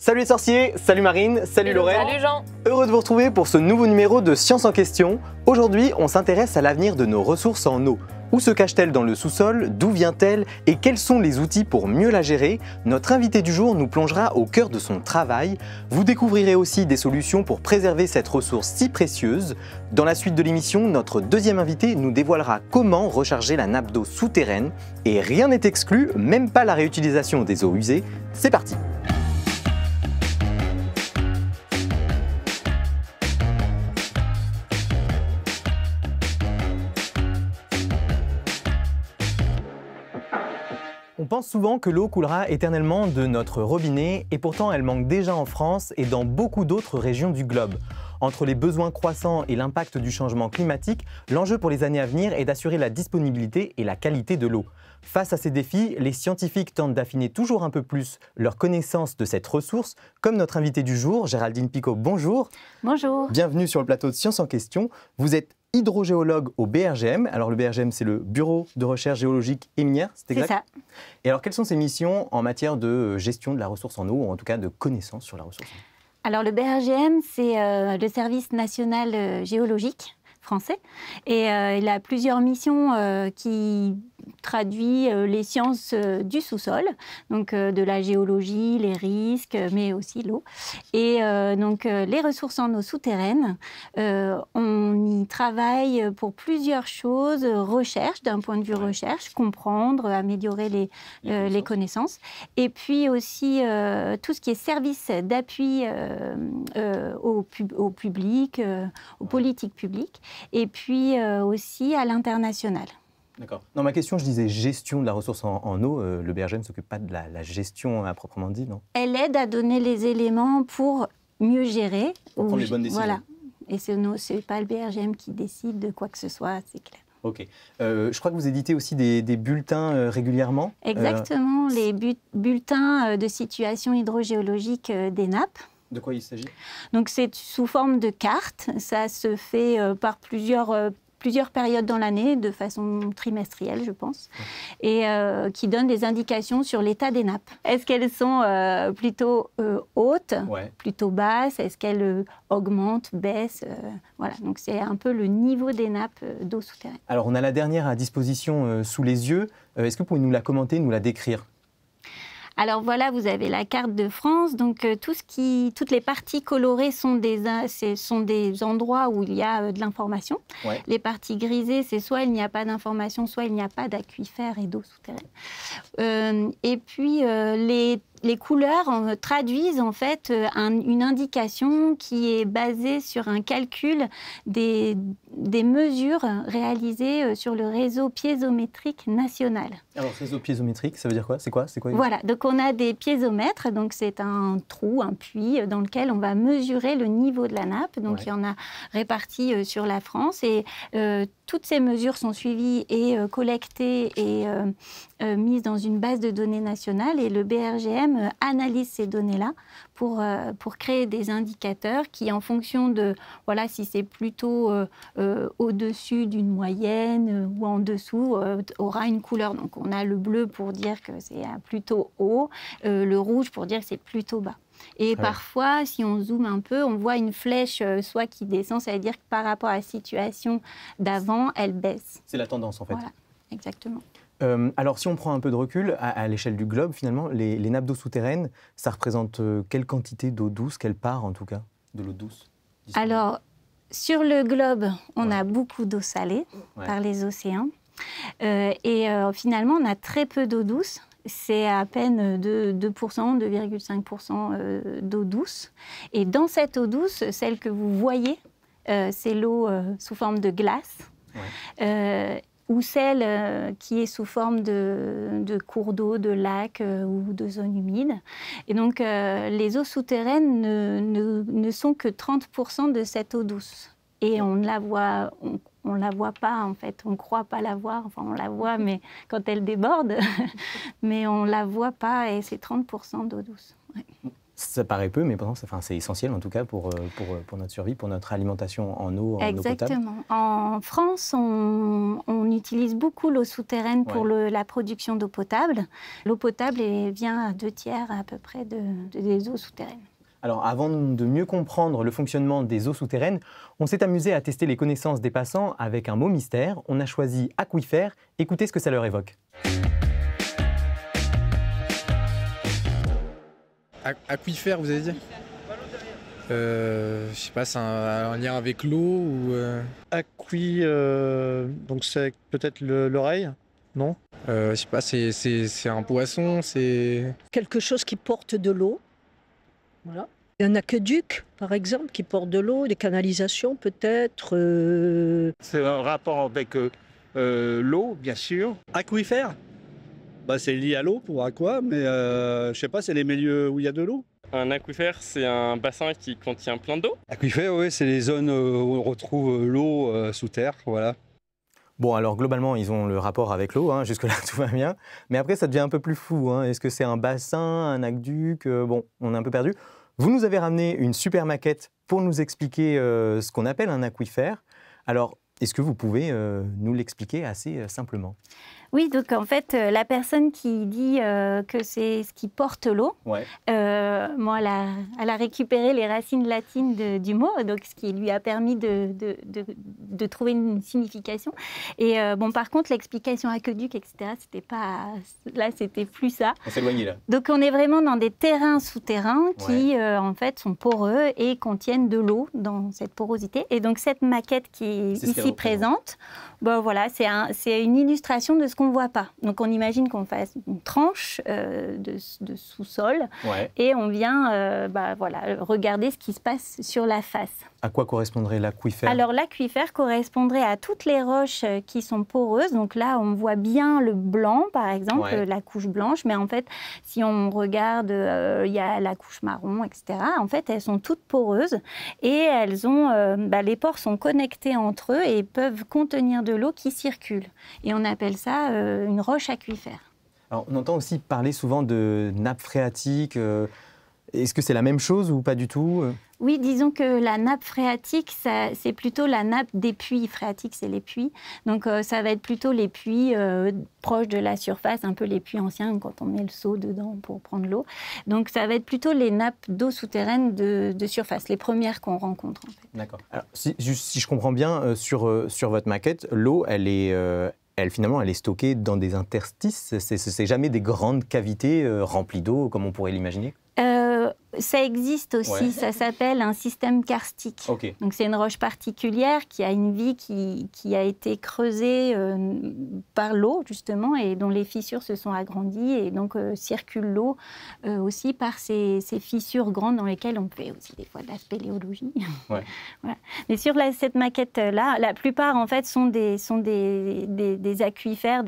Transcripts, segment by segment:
Salut les sorciers, salut Marine, salut Lorraine. Salut Jean. Heureux de vous retrouver pour ce nouveau numéro de Science en question. Aujourd'hui, on s'intéresse à l'avenir de nos ressources en eau. Où se cache-t-elle dans le sous-sol? D'où vient-elle? Et quels sont les outils pour mieux la gérer? Notre invité du jour nous plongera au cœur de son travail. Vous découvrirez aussi des solutions pour préserver cette ressource si précieuse. Dans la suite de l'émission, notre deuxième invité nous dévoilera comment recharger la nappe d'eau souterraine. Et rien n'est exclu, même pas la réutilisation des eaux usées. C'est parti! On pense souvent que l'eau coulera éternellement de notre robinet et pourtant elle manque déjà en France et dans beaucoup d'autres régions du globe. Entre les besoins croissants et l'impact du changement climatique, l'enjeu pour les années à venir est d'assurer la disponibilité et la qualité de l'eau. Face à ces défis, les scientifiques tentent d'affiner toujours un peu plus leur connaissance de cette ressource, comme notre invitée du jour, Géraldine Picot. Bonjour. Bonjour. Bienvenue sur le plateau de Science en question. Vous êtes hydrogéologue au BRGM. Alors le BRGM, c'est le Bureau de recherche géologique et minière, c'est exact? C'est ça. Et alors quelles sont ces missions en matière de gestion de la ressource en eau, ou en tout cas de connaissance sur la ressource en eau? Alors le BRGM, c'est le service national géologique français et il a plusieurs missions qui traduit les sciences du sous-sol, donc de la géologie, les risques, mais aussi l'eau. Et donc les ressources en eau souterraine, on y travaille pour plusieurs choses, recherche, d'un point de vue recherche, comprendre, améliorer les connaissances, et puis aussi tout ce qui est service d'appui au public, aux politiques publiques, et puis aussi à l'international. D'accord. Dans ma question, je disais gestion de la ressource en eau. Le BRGM ne s'occupe pas de la gestion à proprement dit, non? Elle aide à donner les éléments pour mieux gérer. Pour prendre les bonnes décisions. Voilà. Et ce n'est pas le BRGM qui décide de quoi que ce soit, c'est clair. Ok. Je crois que vous éditez aussi des bulletins régulièrement. Exactement, les bulletins de situation hydrogéologique des nappes. De quoi il s'agit? Donc c'est sous forme de cartes. Ça se fait par plusieurs périodes dans l'année, de façon trimestrielle, je pense, et qui donnent des indications sur l'état des nappes. Est-ce qu'elles sont plutôt hautes, plutôt basses? Est-ce qu'elles augmentent, baissent? Voilà, donc c'est un peu le niveau des nappes d'eau souterraine. Alors, on a la dernière à disposition sous les yeux. Est-ce que vous pouvez nous la commenter, nous la décrire? Alors voilà, vous avez la carte de France, donc toutes les parties colorées sont des endroits où il y a de l'information. Ouais. Les parties grisées, c'est soit il n'y a pas d'information, soit il n'y a pas d'aquifère et d'eau souterraine. Et puis les couleurs traduisent en fait une indication qui est basée sur un calcul des mesures réalisées sur le réseau piézométrique national. Alors, réseau piézométrique, ça veut dire quoi? C'est quoi? Voilà, donc on a des piézomètres, donc c'est un trou, un puits dans lequel on va mesurer le niveau de la nappe. Donc il y en a répartis sur la France et toutes ces mesures sont suivies et collectées et mises dans une base de données nationale, et le BRGM analyse ces données-là pour créer des indicateurs qui, en fonction de si c'est plutôt au-dessus d'une moyenne ou en dessous, aura une couleur. Donc on a le bleu pour dire que c'est plutôt haut, le rouge pour dire que c'est plutôt bas. Et parfois, si on zoome un peu, on voit une flèche soit qui descend, ça veut dire que par rapport à la situation d'avant, elle baisse. C'est la tendance en fait. Voilà, exactement. Alors, si on prend un peu de recul, à l'échelle du globe, finalement, les nappes d'eau souterraines, ça représente quelle quantité d'eau douce, quelle part en tout cas de l'eau douce? Alors, sur le globe, on a beaucoup d'eau salée par les océans. Et finalement, on a très peu d'eau douce. C'est à peine 2%, 2,5% d'eau douce. Et dans cette eau douce, celle que vous voyez, c'est l'eau sous forme de glace. Ou celle qui est sous forme de cours d'eau, de lacs ou de zones humides. Et donc, les eaux souterraines ne sont que 30% de cette eau douce. Et on la voit pas, en fait. On ne croit pas la voir. Enfin, on la voit, mais quand elle déborde. Mais on ne la voit pas, et c'est 30% d'eau douce. Ouais. Ça paraît peu, mais pourtant c'est essentiel en tout cas pour notre survie, pour notre alimentation en eau, en eau potable. Exactement. En France, on utilise beaucoup l'eau souterraine pour la production d'eau potable. L'eau potable vient à 2/3 à peu près des eaux souterraines. Alors avant de mieux comprendre le fonctionnement des eaux souterraines, on s'est amusé à tester les connaissances des passants avec un mot mystère. On a choisi aquifère. Écoutez ce que ça leur évoque. Aquifère, vous avez dit? Je sais pas, c'est un lien avec l'eau ou... Donc c'est peut-être l'oreille, non? Je sais pas, c'est un poisson, c'est... Quelque chose qui porte de l'eau. Voilà. Un aqueduc, par exemple, qui porte de l'eau, des canalisations peut-être. C'est un rapport avec l'eau, bien sûr. Aquifère? C'est lié à l'eau pour aqua, mais je sais pas, c'est les milieux où il y a de l'eau. Un aquifère, c'est un bassin qui contient plein d'eau. Aquifère, oui, c'est les zones où on retrouve l'eau sous terre, voilà. Bon, alors globalement, ils ont le rapport avec l'eau, hein, jusque-là tout va bien. Mais après, ça devient un peu plus flou. Hein. Est-ce que c'est un bassin, un aqueduc? Bon, on est un peu perdu. Vous nous avez ramené une super maquette pour nous expliquer ce qu'on appelle un aquifère. Alors, est-ce que vous pouvez nous l'expliquer assez simplement? Oui, donc en fait, la personne qui dit que c'est ce qui porte l'eau, elle a récupéré les racines latines du mot, donc ce qui lui a permis de trouver une signification. Et par contre, l'explication aqueduc, etc., c'était plus ça. On s'éloigne là. Donc on est vraiment dans des terrains souterrains qui, en fait, sont poreux et contiennent de l'eau dans cette porosité. Et donc cette maquette qui est ici présente, c'est une illustration de ce qu'on ne voit pas. Donc on imagine qu'on fasse une tranche de sous-sol et on vient regarder ce qui se passe sur la face. À quoi correspondrait l'aquifère? Alors l'aquifère correspondrait à toutes les roches qui sont poreuses. Donc là, on voit bien le blanc, par exemple, la couche blanche. Mais en fait, si on regarde, il y a la couche marron, etc. En fait, elles sont toutes poreuses et elles ont, les pores sont connectés entre eux et peuvent contenir de l'eau qui circule. Et on appelle ça une roche aquifère. Alors, on entend aussi parler souvent de nappe phréatique. Est-ce que c'est la même chose ou pas du tout? Oui, disons que la nappe phréatique, c'est plutôt la nappe des puits. Phréatique, c'est les puits. Donc, ça va être plutôt les puits proches de la surface, un peu les puits anciens, quand on met le seau dedans pour prendre l'eau. Donc, ça va être plutôt les nappes d'eau souterraine de surface, les premières qu'on rencontre, en fait. D'accord. Alors, si je comprends bien, sur votre maquette, l'eau, finalement, elle est stockée dans des interstices. C'est jamais des grandes cavités remplies d'eau, comme on pourrait l'imaginer? Ça existe aussi, ça s'appelle un système karstique. Okay. Donc c'est une roche particulière qui a une vie qui a été creusée par l'eau justement et dont les fissures se sont agrandies et donc circule l'eau aussi par ces fissures grandes dans lesquelles on fait aussi des fois de la spéléologie. Voilà. Mais sur cette maquette-là, la plupart en fait sont des aquifères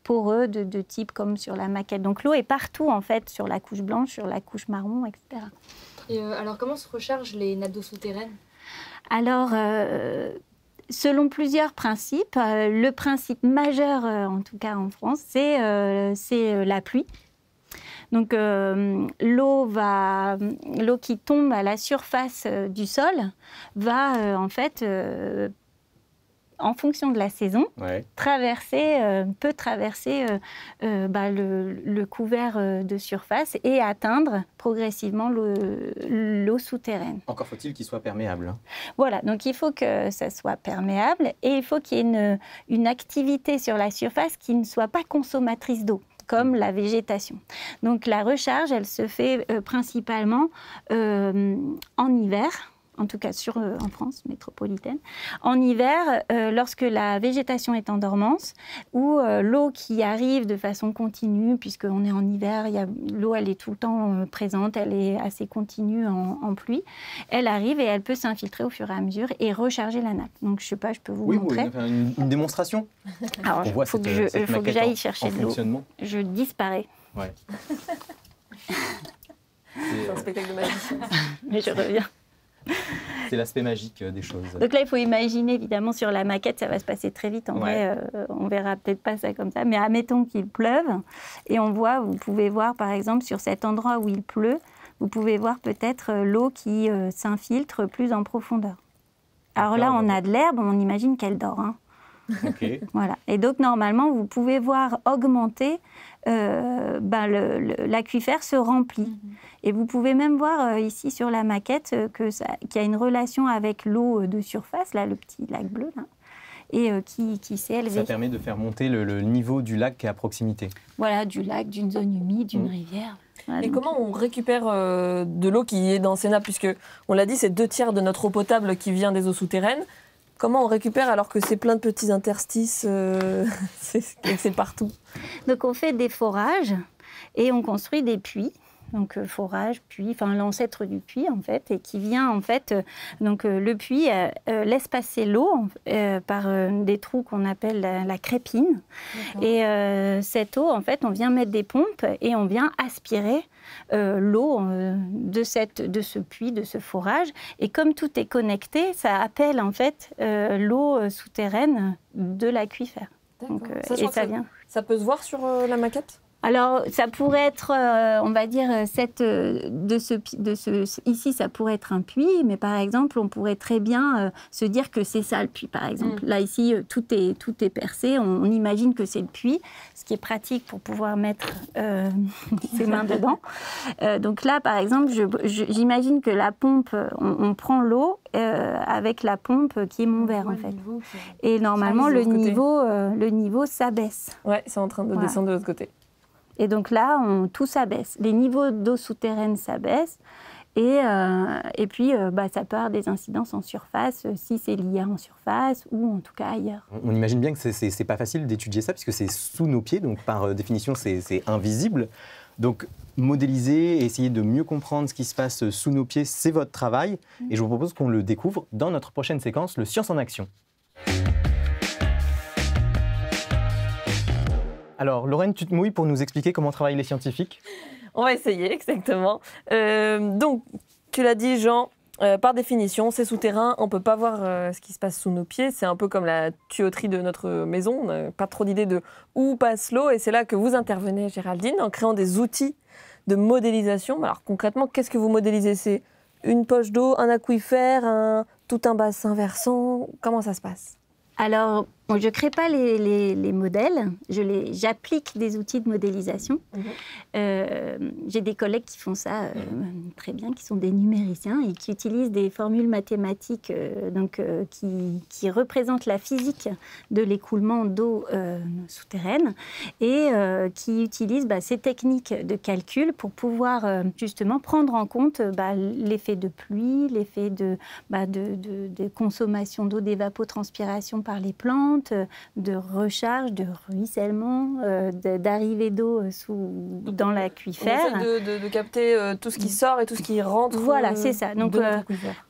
poreux de type comme sur la maquette. Donc l'eau est partout en fait sur la couche blanche, sur la couche marron, etc. Et alors, comment se rechargent les nappes d'eau souterraines? Alors, selon plusieurs principes, le principe majeur, en tout cas en France, c'est la pluie. Donc, l'eau qui tombe à la surface du sol va, en fait, en fonction de la saison, peut traverser le couvert de surface et atteindre progressivement l'eau souterraine. Encore faut-il qu'il soit perméable. Voilà, donc il faut que ça soit perméable et il faut qu'il y ait une activité sur la surface qui ne soit pas consommatrice d'eau, comme la végétation. Donc la recharge, elle se fait principalement en hiver, en tout cas en France métropolitaine, en hiver, lorsque la végétation est en dormance, ou l'eau qui arrive de façon continue, puisqu'on est en hiver, l'eau elle est tout le temps présente, elle est assez continue en pluie, elle arrive et elle peut s'infiltrer au fur et à mesure et recharger la nappe. Donc je ne sais pas, je peux vous montrer. Oui, une démonstration. Alors il faut que j'aille chercher de l'eau. Je disparais. Ouais. C'est un spectacle de magie. Mais je reviens. C'est l'aspect magique des choses. Donc là, il faut imaginer, évidemment, sur la maquette, ça va se passer très vite. En vrai, on verra peut-être pas ça comme ça. Mais admettons qu'il pleuve. Et vous pouvez voir, par exemple, sur cet endroit où il pleut, vous pouvez voir peut-être l'eau qui s'infiltre plus en profondeur. Alors là, on a de l'herbe, on imagine qu'elle dort. Hein. Ok. Voilà. Et donc, normalement, vous pouvez voir augmenter, l'aquifère se remplit. Et vous pouvez même voir ici sur la maquette qu'il y a une relation avec l'eau de surface, là, le petit lac bleu, là, et qui s'est élevé. Ça permet de faire monter le niveau du lac qui est à proximité. Voilà, du lac, d'une zone humide, d'une rivière. Voilà, Et comment on récupère de l'eau qui est dans ces nappes, puisque on l'a dit, c'est 2/3 de notre eau potable qui vient des eaux souterraines. Comment on récupère alors que c'est plein de petits interstices, c'est partout? Donc on fait des forages et on construit des puits. Donc forage, puits, enfin l'ancêtre du puits en fait, et qui vient en fait, le puits laisse passer l'eau par des trous qu'on appelle la crépine. Et cette eau en fait, on vient mettre des pompes et on vient aspirer l'eau de ce puits, de ce forage. Et comme tout est connecté, ça appelle en fait l'eau souterraine de l'aquifère. Donc, et ça vient. Ça peut se voir sur la maquette? Alors, ça pourrait être, on va dire, ici, ça pourrait être un puits, mais par exemple, on pourrait très bien se dire que c'est ça le puits, par exemple. Là, ici, tout est percé, on imagine que c'est le puits, ce qui est pratique pour pouvoir mettre ses mains dedans. Donc là, par exemple, j'imagine que la pompe, on prend l'eau avec la pompe qui est mon verre, en fait. Et normalement, le niveau s'abaisse. Ouais, c'est en train de descendre de l'autre côté. Et donc là, tout s'abaisse. Les niveaux d'eau souterraine s'abaissent. Et puis, ça peut avoir des incidences en surface, si c'est lié en surface ou en tout cas ailleurs. On imagine bien que c'est pas facile d'étudier ça, puisque c'est sous nos pieds, donc par définition, c'est invisible. Donc, modéliser, essayer de mieux comprendre ce qui se passe sous nos pieds, c'est votre travail. Et je vous propose qu'on le découvre dans notre prochaine séquence, le Science en Action. Alors, Lorraine, tu te mouilles pour nous expliquer comment travaillent les scientifiques? On va essayer, exactement. Donc, tu l'as dit, Jean, par définition, c'est souterrain, on ne peut pas voir ce qui se passe sous nos pieds. C'est un peu comme la tuyauterie de notre maison. On n'a pas trop d'idée de où passe l'eau. Et c'est là que vous intervenez, Géraldine, en créant des outils de modélisation. Alors, concrètement, qu'est-ce que vous modélisez? C'est une poche d'eau, un aquifère, tout un bassin versant? Comment ça se passe? Alors, je ne crée pas les modèles, j'applique des outils de modélisation. J'ai des collègues qui font ça très bien, qui sont des numériciens et qui utilisent des formules mathématiques qui représentent la physique de l'écoulement d'eau souterraine et qui utilisent ces techniques de calcul pour pouvoir justement prendre en compte l'effet de pluie, l'effet de consommation d'eau, d'évapotranspiration par les plantes, de recharge, de ruissellement, d'arrivée d'eau dans l'aquifère. On essaie de capter tout ce qui sort et tout ce qui rentre. Voilà, c'est ça. Donc,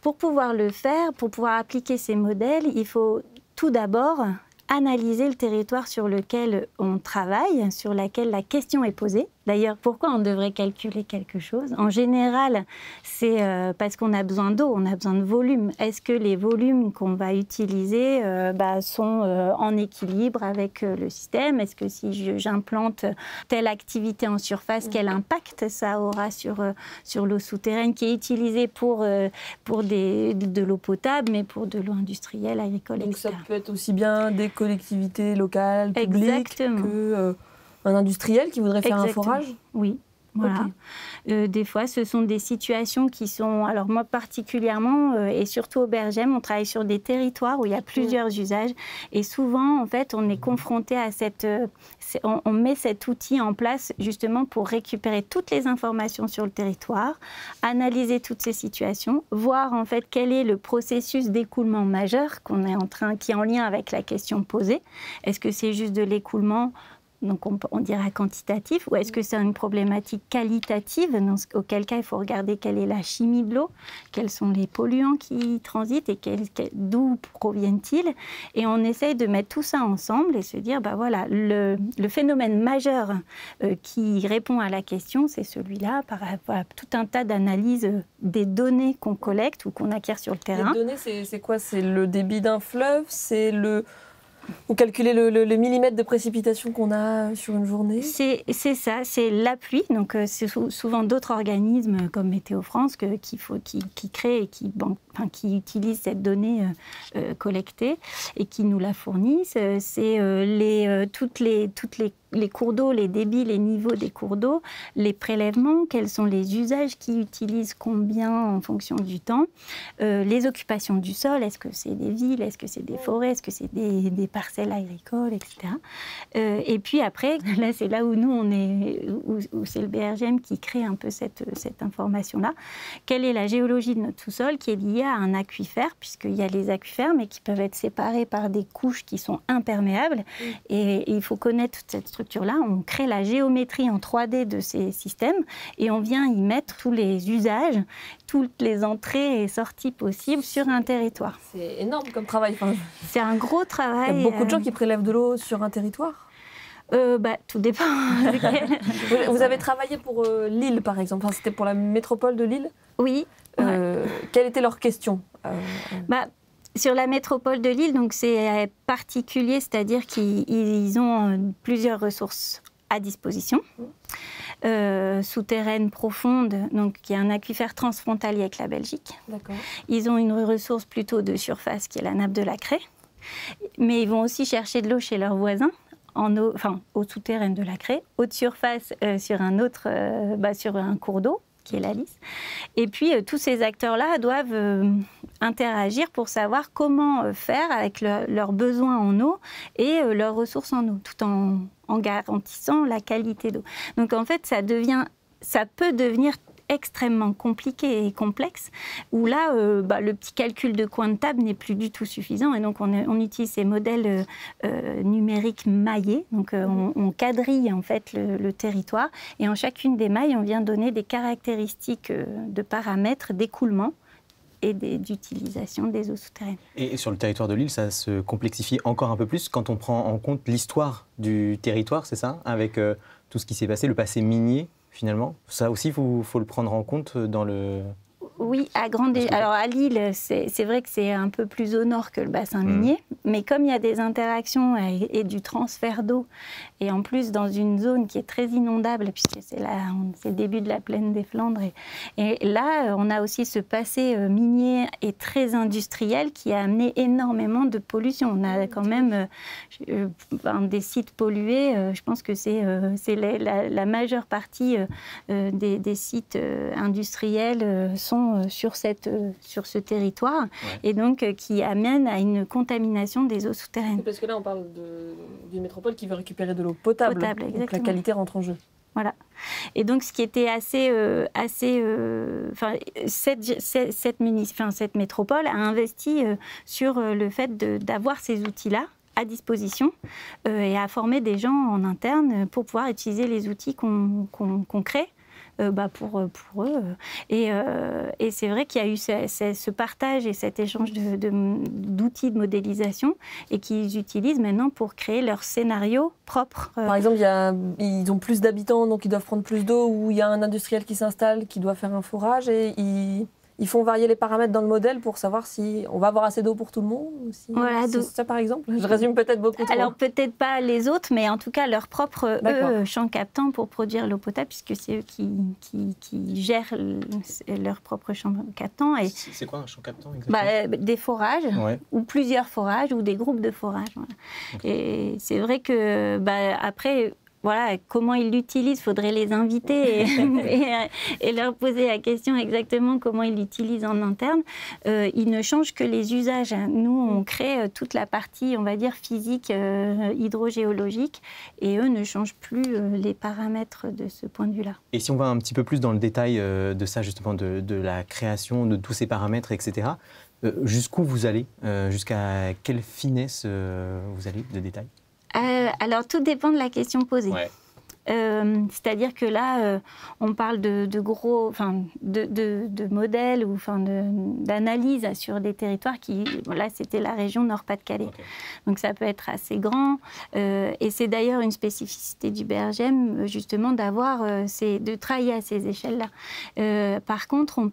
pour pouvoir le faire, pour pouvoir appliquer ces modèles, il faut tout d'abord analyser le territoire sur lequel on travaille, sur lequel la question est posée. D'ailleurs, pourquoi on devrait calculer quelque chose? En général, c'est parce qu'on a besoin d'eau, on a besoin de volume. Est-ce que les volumes qu'on va utiliser sont en équilibre avec le système? Est-ce que si j'implante telle activité en surface, quel impact ça aura sur l'eau souterraine qui est utilisée pour de l'eau potable, mais pour de l'eau industrielle, agricole, Donc etc. ça peut être aussi bien des collectivités locales, publiques, que un industriel qui voudrait faire un forage? Oui. Voilà. Okay. Des fois, ce sont des situations qui sont... Alors moi particulièrement, et surtout au Bergem, on travaille sur des territoires où il y a plusieurs usages. Et souvent, en fait, on est confronté à on met cet outil en place justement pour récupérer toutes les informations sur le territoire, analyser toutes ces situations, voir en fait quel est le processus d'écoulement majeur qui est en lien avec la question posée. Est-ce que c'est juste de l'écoulement? Donc on dira quantitatif, ou est-ce que c'est une problématique qualitative, auquel cas il faut regarder quelle est la chimie de l'eau, quels sont les polluants qui transitent et d'où proviennent-ils. Et on essaye de mettre tout ça ensemble et se dire, voilà, le phénomène majeur qui répond à la question, c'est celui-là, par rapport à tout un tas d'analyses des données qu'on collecte ou qu'on acquiert sur le terrain. Les données, c'est quoi? C'est le débit d'un fleuve? C'est Vous calculez le millimètre de précipitation qu'on a sur une journée? C'est ça, c'est la pluie. Donc, c'est souvent d'autres organismes comme Météo France qui créent et qui utilisent cette donnée collectée et qui nous la fournissent. C'est toutes les cours d'eau, les débits, les niveaux des cours d'eau, les prélèvements, quels sont les usages qui utilisent combien en fonction du temps, les occupations du sol, est-ce que c'est des villes, est-ce que c'est des forêts, est-ce que c'est des parcelles agricoles, etc. Et puis après, là c'est là où nous on est, où c'est le BRGM qui crée un peu cette information-là. Quelle est la géologie de notre sous-sol qui est liée à un aquifère, puisqu'il y a les aquifères, mais qui peuvent être séparés par des couches qui sont imperméables. Et il faut connaître toute cette structure-là. On crée la géométrie en 3D de ces systèmes et on vient y mettre tous les usages, toutes les entrées et sorties possibles sur un territoire. C'est énorme comme travail. C'est un gros travail. Il y a beaucoup de gens qui prélèvent de l'eau sur un territoire? Tout dépend. Vous avez travaillé pour Lille, par exemple. C'était pour la métropole de Lille? Oui. Quelle était leur question? Sur la métropole de Lille, donc c'est particulier, c'est-à-dire qu'ils ont plusieurs ressources à disposition. Souterraines profondes, donc il y a un aquifère transfrontalier avec la Belgique. Ils ont une ressource plutôt de surface qui est la nappe de la Craie, mais ils vont aussi chercher de l'eau chez leurs voisins. Eau souterraine de la Craie, eau de surface sur sur un cours d'eau, qui est la Lys. Et puis, tous ces acteurs-là doivent interagir pour savoir comment faire avec leurs besoins en eau et leurs ressources en eau, tout en garantissant la qualité d'eau. Donc, en fait, ça peut devenir extrêmement compliqué et complexe, où là, le petit calcul de coin de table n'est plus du tout suffisant. Et donc, on utilise ces modèles numériques maillés. Donc, on quadrille en fait le territoire. Et en chacune des mailles, on vient donner des caractéristiques de paramètres d'écoulement et d'utilisation des eaux souterraines. Et sur le territoire de l'île, ça se complexifie encore un peu plus quand on prend en compte l'histoire du territoire, c'est ça? Avec tout ce qui s'est passé, le passé minier, finalement. Ça aussi, il faut le prendre en compte dans le... Oui, à grande échelle. Alors à Lille, c'est vrai que c'est un peu plus au nord que le bassin minier, mais comme il y a des interactions et du transfert d'eau, et en plus dans une zone qui est très inondable, puisque c'est le début de la plaine des Flandres, et là, on a aussi ce passé minier et très industriel qui a amené énormément de pollution. On a quand même des sites pollués, je pense que c'est la majeure partie des sites industriels sont sur ce territoire, et donc qui amène à une contamination des eaux souterraines. Parce que là, on parle d'une métropole qui veut récupérer de l'eau potable, donc la qualité rentre en jeu. Voilà. Et donc, ce qui était cette métropole a investi sur le fait d'avoir ces outils-là à disposition et à former des gens en interne pour pouvoir utiliser les outils qu'on crée. Pour eux. Et c'est vrai qu'il y a eu ce partage et cet échange d'outils de modélisation et qu'ils utilisent maintenant pour créer leur scénario propre. Par exemple, ils ont plus d'habitants, donc ils doivent prendre plus d'eau, ou il y a un industriel qui s'installe, qui doit faire un forage, et ils font varier les paramètres dans le modèle pour savoir si on va avoir assez d'eau pour tout le monde. Voilà, c'est ça, par exemple. Je résume peut-être beaucoup trop. Alors, peut-être pas les autres, mais en tout cas, leur propre champ captant pour produire l'eau potable, puisque c'est eux qui gèrent leur propre champ captant. C'est quoi un champ captant exactement? Des forages, ou plusieurs forages, ou des groupes de forages. Voilà. Okay. Et c'est vrai que, après... Voilà, comment ils l'utilisent, il faudrait les inviter et leur poser la question exactement comment ils l'utilisent en interne. Ils ne changent que les usages. Nous, on crée toute la partie, on va dire, physique, hydrogéologique, et eux ne changent plus les paramètres de ce point de vue-là. Et si on va un petit peu plus dans le détail de ça, justement, de la création, de tous ces paramètres, etc., jusqu'où vous allez? Jusqu'à quelle finesse vous allez de détail? Alors, tout dépend de la question posée. C'est-à-dire que là, on parle de gros, de modèles ou d'analyses sur des territoires qui, là, c'était la région Nord-Pas-de-Calais. Okay. Donc ça peut être assez grand. Et c'est d'ailleurs une spécificité du BRGM, justement, de travailler à ces échelles-là. Par contre, on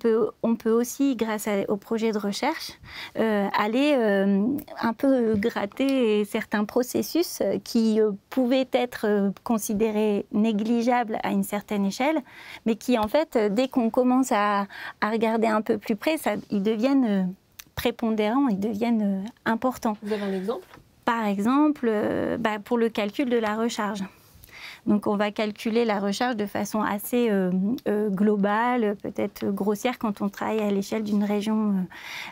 peut aussi, grâce au projet de recherche, aller un peu gratter certains processus qui pouvaient être considérés négligeables à une certaine échelle, mais qui, en fait, dès qu'on commence à regarder un peu plus près, ils deviennent prépondérants, ils deviennent importants. Vous avez un exemple ? Par exemple, pour le calcul de la recharge. Donc, on va calculer la recharge de façon assez globale, peut-être grossière quand on travaille à l'échelle d'une région.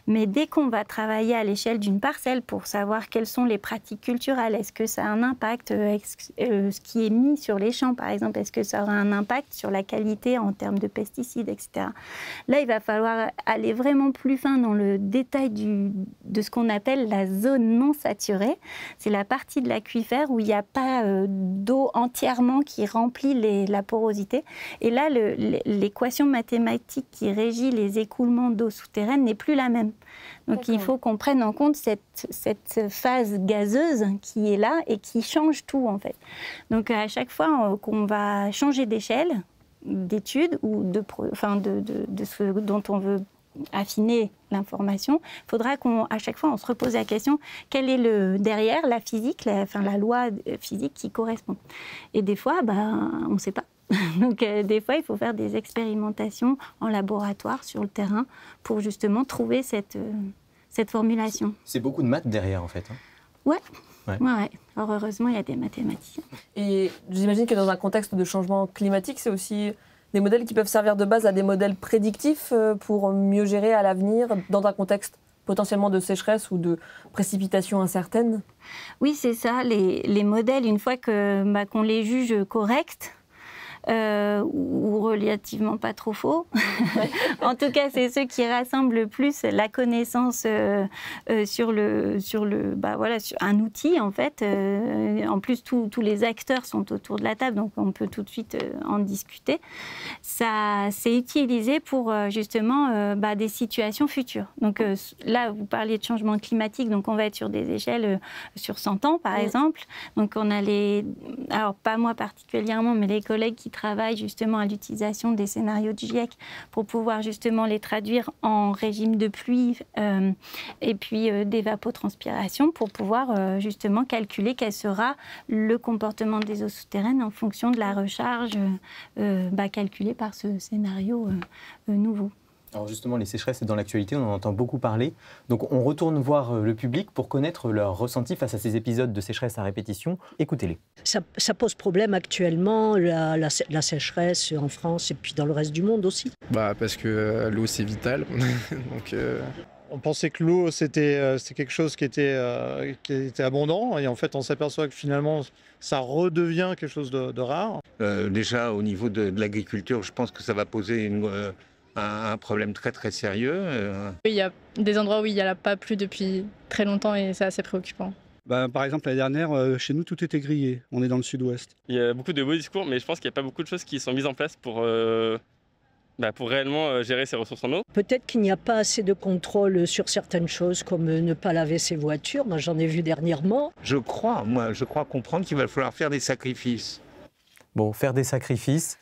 Mais dès qu'on va travailler à l'échelle d'une parcelle pour savoir quelles sont les pratiques culturelles, est-ce que ça a un impact, ce qui est mis sur les champs, par exemple, est-ce que ça aura un impact sur la qualité en termes de pesticides, etc. Là, il va falloir aller vraiment plus fin dans le détail de ce qu'on appelle la zone non saturée. C'est la partie de l'aquifère où il n'y a pas d'eau entièrement qui remplit la porosité. Et là, l'équation mathématique qui régit les écoulements d'eau souterraine n'est plus la même. Donc il faut qu'on prenne en compte cette phase gazeuse qui est là et qui change tout, en fait. Donc à chaque fois qu'on va changer d'échelle, d'étude ou de ce dont on veut affiner l'information, il faudra qu'à chaque fois on se repose la question quel est derrière la physique, la loi physique qui correspond. Et des fois, on ne sait pas. Donc des fois, il faut faire des expérimentations en laboratoire sur le terrain pour justement trouver cette formulation. C'est beaucoup de maths derrière, en fait. Hein. Ouais. Alors heureusement, il y a des mathématiciens. Et j'imagine que dans un contexte de changement climatique, c'est aussi des modèles qui peuvent servir de base à des modèles prédictifs pour mieux gérer à l'avenir dans un contexte potentiellement de sécheresse ou de précipitation incertaine. Oui, c'est ça. Les modèles, une fois qu'on les juge corrects, ou relativement pas trop faux. En tout cas, c'est ceux qui rassemblent le plus la connaissance sur un outil, en fait. En plus, tous les acteurs sont autour de la table, donc on peut tout de suite en discuter. Ça, c'est utilisé pour justement des situations futures. Donc là, vous parliez de changement climatique, donc on va être sur des échelles sur 100 ans, par exemple. Donc on a alors pas moi particulièrement, mais les collègues qui travaillent justement à l'utilisation des scénarios du GIEC pour pouvoir justement les traduire en régime de pluie et puis d'évapotranspiration pour pouvoir justement calculer quel sera le comportement des eaux souterraines en fonction de la recharge calculée par ce scénario nouveau. Alors justement, les sécheresses, c'est dans l'actualité, on en entend beaucoup parler. Donc on retourne voir le public pour connaître leur ressenti face à ces épisodes de sécheresse à répétition. Écoutez-les. Ça pose problème actuellement, la sécheresse en France et puis dans le reste du monde aussi. Parce que l'eau, c'est vital. Donc, On pensait que l'eau, c'était quelque chose qui était abondant. Et en fait, on s'aperçoit que finalement, ça redevient quelque chose de rare. Déjà, au niveau de l'agriculture, je pense que ça va poser un problème très très sérieux. Il y a des endroits où il n'y a pas plu depuis très longtemps et c'est assez préoccupant. Par exemple, l'année dernière, chez nous, tout était grillé. On est dans le sud-ouest. Il y a beaucoup de beaux discours, mais je pense qu'il n'y a pas beaucoup de choses qui sont mises en place pour réellement gérer ces ressources en eau. Peut-être qu'il n'y a pas assez de contrôle sur certaines choses, comme ne pas laver ses voitures. Moi, j'en ai vu dernièrement. Je crois comprendre qu'il va falloir faire des sacrifices. Bon, faire des sacrifices.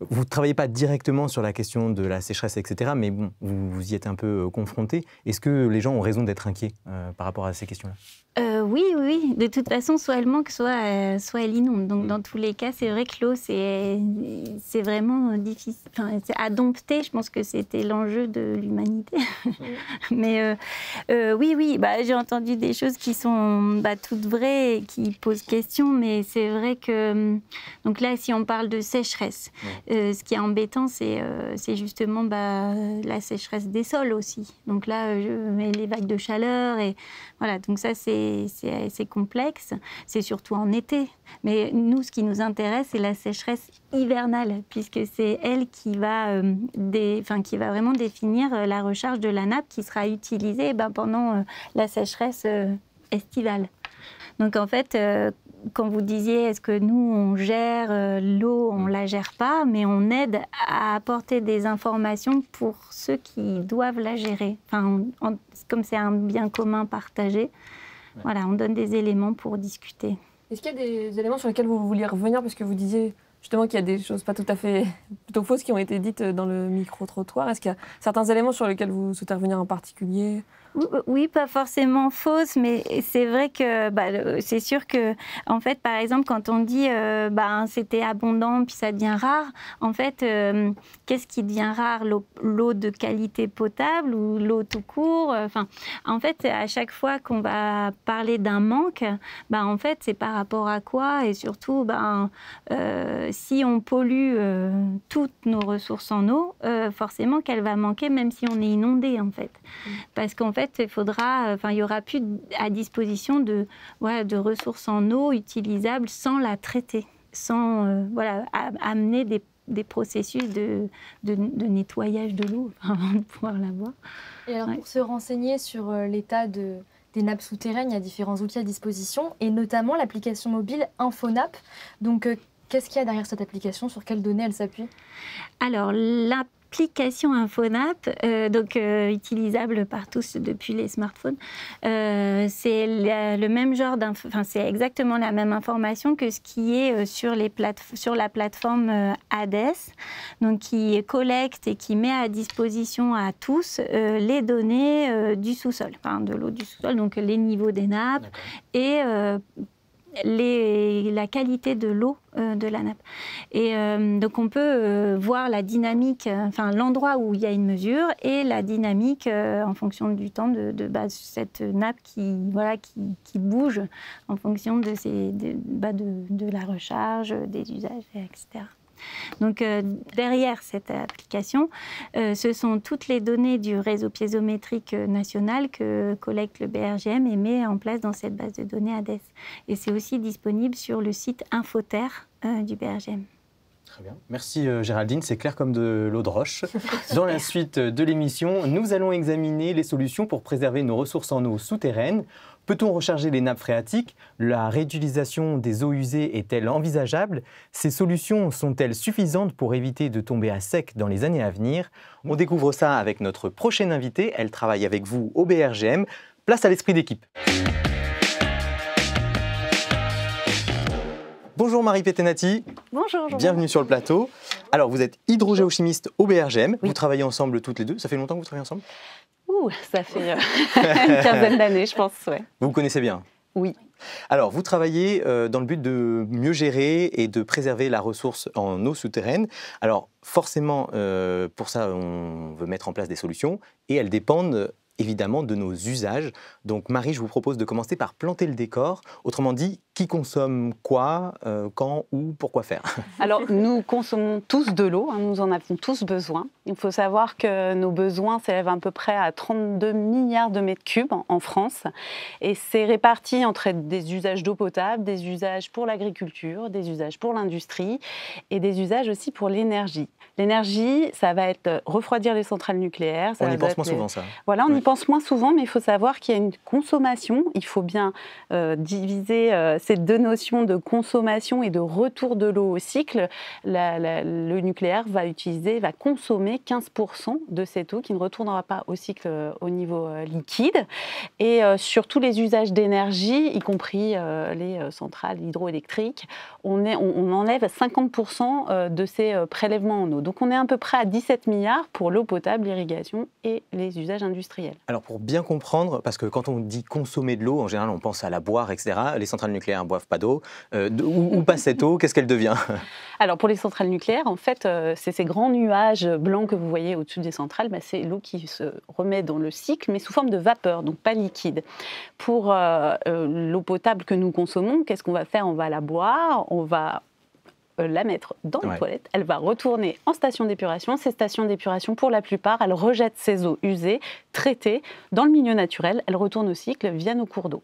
Vous ne travaillez pas directement sur la question de la sécheresse, etc., mais bon, vous y êtes un peu confronté. Est-ce que les gens ont raison d'être inquiets par rapport à ces questions-là ? Oui. De toute façon, soit elle manque, soit elle inonde. Donc, dans tous les cas, c'est vrai que l'eau, c'est vraiment difficile. Enfin, à dompter, je pense que c'était l'enjeu de l'humanité. Mais oui, j'ai entendu des choses qui sont toutes vraies et qui posent question. Mais c'est vrai que... donc là, si on parle de sécheresse, ce qui est embêtant, c'est justement la sécheresse des sols aussi. Donc là, les vagues de chaleur et... Voilà, donc ça, c'est complexe. C'est surtout en été. Mais nous, ce qui nous intéresse, c'est la sécheresse hivernale, puisque c'est elle qui va vraiment définir la recharge de la nappe qui sera utilisée pendant la sécheresse estivale. Donc en fait, quand vous disiez, est-ce que nous, on gère l'eau, on ne la gère pas, mais on aide à apporter des informations pour ceux qui doivent la gérer. Enfin, comme c'est un bien commun partagé, voilà, on donne des éléments pour discuter. Est-ce qu'il y a des éléments sur lesquels vous vouliez revenir, parce que vous disiez justement qu'il y a des choses pas tout à fait plutôt fausses qui ont été dites dans le micro-trottoir. Est-ce qu'il y a certains éléments sur lesquels vous souhaitez revenir en particulier ? Oui, pas forcément fausse, mais c'est vrai que c'est sûr que, en fait, par exemple, quand on dit c'était abondant puis ça devient rare, en fait, qu'est-ce qui devient rare? L'eau de qualité potable ou l'eau tout court? En fait, à chaque fois qu'on va parler d'un manque, en fait, c'est par rapport à quoi? Et surtout, si on pollue toutes nos ressources en eau, forcément qu'elle va manquer, même si on est inondé, en fait. Parce qu'en fait, il y aura plus à disposition de ressources en eau utilisables sans la traiter, sans amener des processus de nettoyage de l'eau avant de pouvoir la boire. Et alors, pour se renseigner sur l'état des nappes souterraines, il y a différents outils à disposition, et notamment l'application mobile InfoNapp. Donc, qu'est-ce qu'il y a derrière cette application? Sur quelles données elle s'appuie? Alors, l'application InfoNapp, utilisable par tous depuis les smartphones, c'est le même genre c'est exactement la même information que ce qui est sur la plateforme Hades, donc qui collecte et qui met à disposition à tous les données du sous-sol, de l'eau du sous-sol, donc les niveaux des nappes et la qualité de l'eau de la nappe. Et donc on peut voir la dynamique, l'endroit où il y a une mesure et la dynamique en fonction du temps de cette nappe qui bouge en fonction de la recharge, des usages, etc. Donc derrière cette application, ce sont toutes les données du réseau piézométrique national que collecte le BRGM et met en place dans cette base de données Hades. Et c'est aussi disponible sur le site Infoterre du BRGM. Très bien. Merci Géraldine, c'est clair comme de l'eau de roche. Dans la suite de l'émission, nous allons examiner les solutions pour préserver nos ressources en eau souterraines. Peut-on recharger les nappes phréatiques? La réutilisation des eaux usées est-elle envisageable? Ces solutions sont-elles suffisantes pour éviter de tomber à sec dans les années à venir? On découvre ça avec notre prochaine invitée. Elle travaille avec vous au BRGM. Place à l'esprit d'équipe. Bonjour Marie Pettenati. Bonjour. Bienvenue sur le plateau. Alors, vous êtes hydrogéochimiste au BRGM. Oui. Vous travaillez ensemble toutes les deux. Ça fait longtemps que vous travaillez ensemble? Ça fait une quinzaine d'années, je pense, ouais. Vous connaissez bien? Oui. Alors, vous travaillez dans le but de mieux gérer et de préserver la ressource en eau souterraine. Alors, forcément, pour ça, on veut mettre en place des solutions et elles dépendent évidemment de nos usages. Donc Marie, je vous propose de commencer par planter le décor. Autrement dit, qui consomme quoi, quand, où, pourquoi faire? Alors, nous consommons tous de l'eau, nous en avons tous besoin. Il faut savoir que nos besoins s'élèvent à peu près à 32 milliards de mètres cubes en France. Et c'est réparti entre des usages d'eau potable, des usages pour l'agriculture, des usages pour l'industrie et des usages aussi pour l'énergie. L'énergie, ça va être refroidir les centrales nucléaires. On y pense moins souvent, ça. Voilà, on y pense moins souvent, mais il faut savoir qu'il y a une consommation. Il faut bien diviser ces deux notions de consommation et de retour de l'eau au cycle. Le nucléaire va consommer 15% de cette eau qui ne retournera pas au cycle au niveau liquide. Et sur tous les usages d'énergie, y compris les centrales hydroélectriques, on enlève 50% de ces prélèvements en eau. Donc on est à peu près à 17 milliards pour l'eau potable, l'irrigation et les usages industriels. Alors pour bien comprendre, parce que quand on dit consommer de l'eau, en général on pense à la boire, etc. Les centrales nucléaires ne boivent pas d'eau. Où passe cette eau? Qu'est-ce qu'elle devient? Alors pour les centrales nucléaires, en fait, c'est ces grands nuages blancs que vous voyez au-dessus des centrales, c'est l'eau qui se remet dans le cycle, mais sous forme de vapeur, donc pas liquide. Pour l'eau potable que nous consommons, qu'est-ce qu'on va faire? On va la boire, on va la mettre dans les toilettes, elle va retourner en station d'épuration. Ces stations d'épuration, pour la plupart, elles rejettent ces eaux usées, traitées dans le milieu naturel, elles retournent au cycle via nos cours d'eau.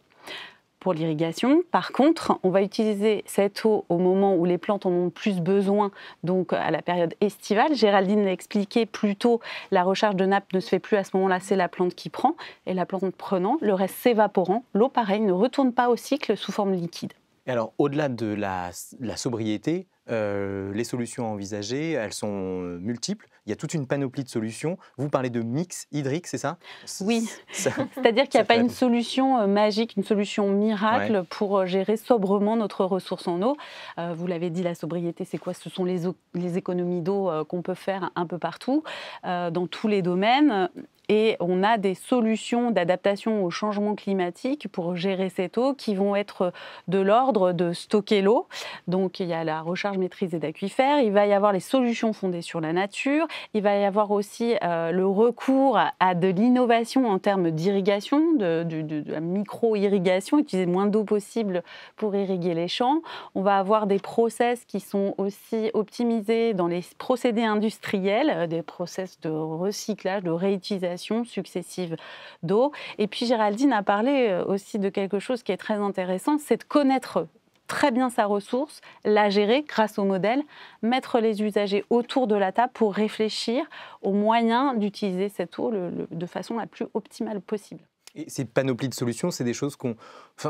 Pour l'irrigation, par contre, on va utiliser cette eau au moment où les plantes en ont plus besoin, donc à la période estivale. Géraldine l'a expliqué plus tôt, la recharge de nappe ne se fait plus à ce moment-là, c'est la plante qui prend, et la plante prenant, le reste s'évaporant, l'eau pareil ne retourne pas au cycle sous forme liquide. Alors, au-delà de la sobriété, les solutions envisagées, elles sont multiples. Il y a toute une panoplie de solutions. Vous parlez de mix hydrique, c'est ça? Oui, c'est-à-dire qu'il n'y a pas une solution magique, une solution miracle pour gérer sobrement notre ressource en eau. Vous l'avez dit, la sobriété, c'est quoi? Ce sont les économies d'eau qu'on peut faire un peu partout, dans tous les domaines. Et on a des solutions d'adaptation au changement climatique pour gérer cette eau qui vont être de l'ordre de stocker l'eau. Donc il y a la recharge maîtrisée d'aquifères, il va y avoir les solutions fondées sur la nature, il va y avoir aussi le recours à de l'innovation en termes d'irrigation, de la micro-irrigation, utiliser le moins d'eau possible pour irriguer les champs. On va avoir des process qui sont aussi optimisés dans les procédés industriels, des process de recyclage, de réutilisation successive d'eau. Et puis Géraldine a parlé aussi de quelque chose qui est très intéressant, c'est de connaître très bien sa ressource, la gérer grâce au modèle, mettre les usagers autour de la table pour réfléchir aux moyens d'utiliser cette eau de façon la plus optimale possible. Et ces panoplies de solutions, c'est des choses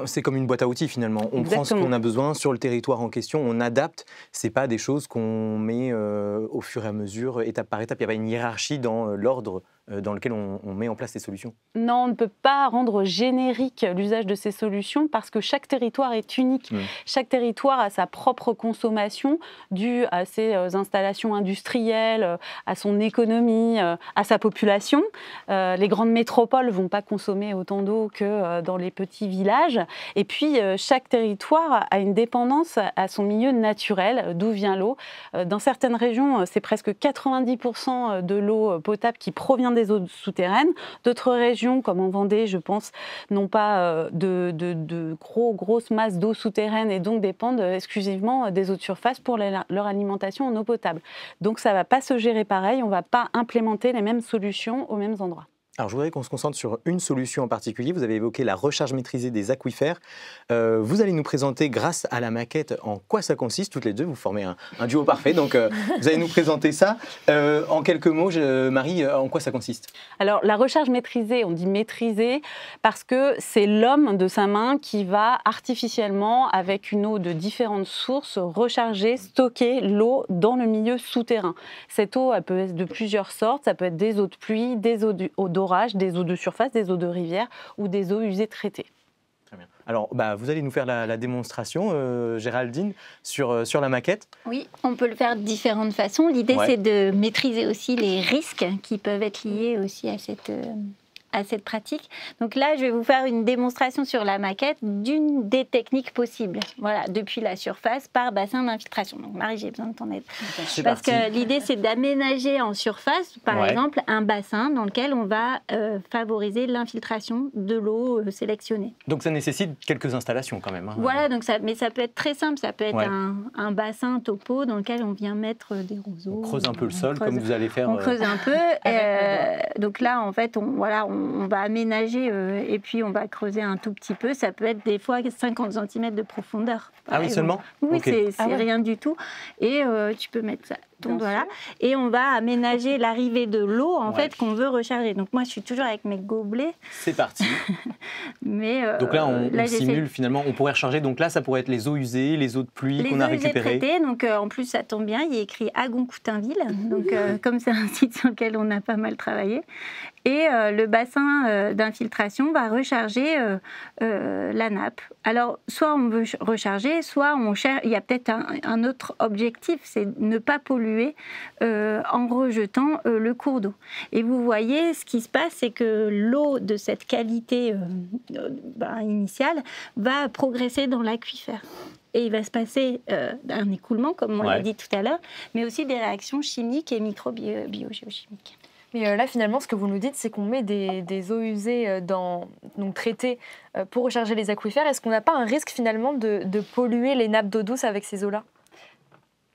c'est comme une boîte à outils finalement. On prend ce qu'on a besoin sur le territoire en question, on adapte. C'est pas des choses qu'on met au fur et à mesure, étape par étape. Il n'y a pas une hiérarchie dans l'ordre dans lequel on met en place ces solutions. Non, on ne peut pas rendre générique l'usage de ces solutions parce que chaque territoire est unique. Chaque territoire a sa propre consommation due à ses installations industrielles, à son économie, à sa population. Les grandes métropoles ne vont pas consommer autant d'eau que dans les petits villages. Et puis, chaque territoire a une dépendance à son milieu naturel, d'où vient l'eau. Dans certaines régions, c'est presque 90% de l'eau potable qui provient des eaux souterraines. D'autres régions, comme en Vendée, je pense, n'ont pas de grosses masses d'eau souterraine et donc dépendent exclusivement des eaux de surface pour leur alimentation en eau potable. Donc, ça ne va pas se gérer pareil, on ne va pas implémenter les mêmes solutions aux mêmes endroits. Alors, je voudrais qu'on se concentre sur une solution en particulier. Vous avez évoqué la recharge maîtrisée des aquifères. Vous allez nous présenter, grâce à la maquette, en quoi ça consiste. Toutes les deux, vous formez un duo parfait. Donc, vous allez nous présenter ça. En quelques mots, Marie, en quoi ça consiste? Alors, la recharge maîtrisée, on dit maîtrisée parce que c'est l'homme de sa main qui va artificiellement, avec une eau de différentes sources, recharger, stocker l'eau dans le milieu souterrain. Cette eau, elle peut être de plusieurs sortes. Ça peut être des eaux de pluie, des eaux d'orage, des eaux de surface, des eaux de rivière ou des eaux usées traitées. Très bien. Alors, vous allez nous faire la démonstration, Géraldine, sur la maquette. Oui, on peut le faire de différentes façons. L'idée, c'est de maîtriser aussi les risques qui peuvent être liés aussi à cette pratique. Donc là, je vais vous faire une démonstration sur la maquette d'une des techniques possibles. Voilà, depuis la surface par bassin d'infiltration. Donc Marie, j'ai besoin de ton aide. Parce que l'idée, c'est d'aménager en surface, par exemple, un bassin dans lequel on va favoriser l'infiltration de l'eau sélectionnée. Donc ça nécessite quelques installations quand même. Hein. Voilà, donc mais ça peut être très simple. Ça peut être un bassin topo dans lequel on vient mettre des roseaux. On creuse un peu le sol, comme vous allez faire. On creuse un peu. Donc là, en fait, on va aménager et puis on va creuser un tout petit peu. Ça peut être des fois 50 cm de profondeur. Ah oui, seulement? Oui, c'est rien du tout. Et tu peux mettre ça. Voilà. Et on va aménager l'arrivée de l'eau en fait qu'on veut recharger. Donc moi je suis toujours avec mes gobelets. C'est parti. Mais donc là on simule finalement, on pourrait recharger. Donc là ça pourrait être les eaux usées, les eaux de pluie qu'on a récupérées. Traitées, donc en plus ça tombe bien, il y a écrit Agon-Coutainville. Donc comme c'est un site sur lequel on a pas mal travaillé. Et le bassin d'infiltration va recharger la nappe. Alors soit on veut recharger, soit on cherche. Il y a peut-être un autre objectif, c'est ne pas polluer en rejetant le cours d'eau. Et vous voyez, ce qui se passe, c'est que l'eau de cette qualité initiale va progresser dans l'aquifère. Et il va se passer un écoulement, comme on l'a dit tout à l'heure, mais aussi des réactions chimiques et micro-biogéochimiques. Mais là, finalement, ce que vous nous dites, c'est qu'on met des eaux usées donc traitées pour recharger les aquifères. Est-ce qu'on n'a pas un risque, finalement, de polluer les nappes d'eau douce avec ces eaux-là ?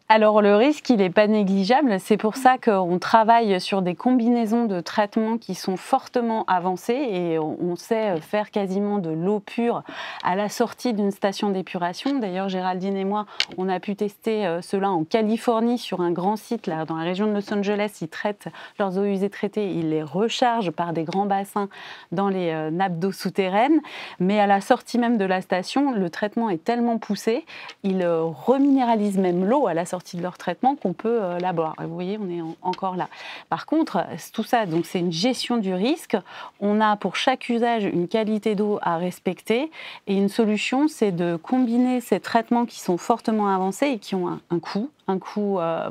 Alors le risque, il n'est pas négligeable. C'est pour ça qu'on travaille sur des combinaisons de traitements qui sont fortement avancées et on sait faire quasiment de l'eau pure à la sortie d'une station d'épuration. D'ailleurs, Géraldine et moi, on a pu tester cela en Californie sur un grand site là, dans la région de Los Angeles. Ils traitent leurs eaux usées traitées, ils les rechargent par des grands bassins dans les nappes d'eau souterraines. Mais à la sortie même de la station, le traitement est tellement poussé, ils reminéralisent même l'eau à la sortie de leur traitement qu'on peut la boire. Vous voyez, on est encore là. Par contre, tout ça, donc c'est une gestion du risque. On a pour chaque usage une qualité d'eau à respecter et une solution, c'est de combiner ces traitements qui sont fortement avancés et qui ont un coût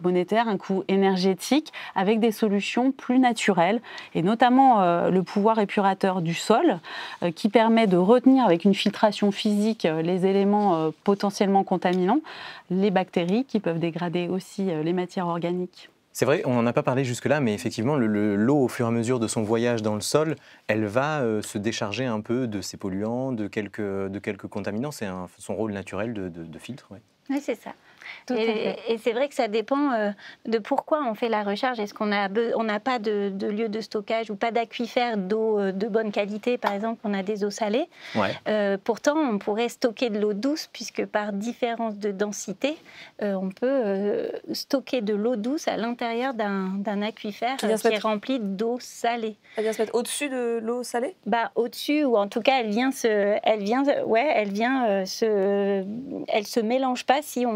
monétaire, un coût énergétique, avec des solutions plus naturelles, et notamment le pouvoir épurateur du sol, qui permet de retenir avec une filtration physique les éléments potentiellement contaminants, les bactéries qui peuvent dégrader aussi les matières organiques. C'est vrai, on n'en a pas parlé jusque-là, mais effectivement, l'eau, au fur et à mesure de son voyage dans le sol, elle va se décharger un peu de ses polluants, de quelques contaminants. C'est son rôle naturel de filtre. Ouais. Oui, c'est ça. Et c'est vrai que ça dépend de pourquoi on fait la recharge. Est-ce qu'on n'a pas de lieu de stockage ou pas d'aquifère d'eau de bonne qualité? Par exemple, on a des eaux salées. Ouais. Pourtant, on pourrait stocker de l'eau douce, puisque par différence de densité, on peut stocker de l'eau douce à l'intérieur d'un aquifère qui est rempli d'eau salée. Elle vient se mettre au-dessus de l'eau salée? Au-dessus, ou en tout cas, elle se mélange pas si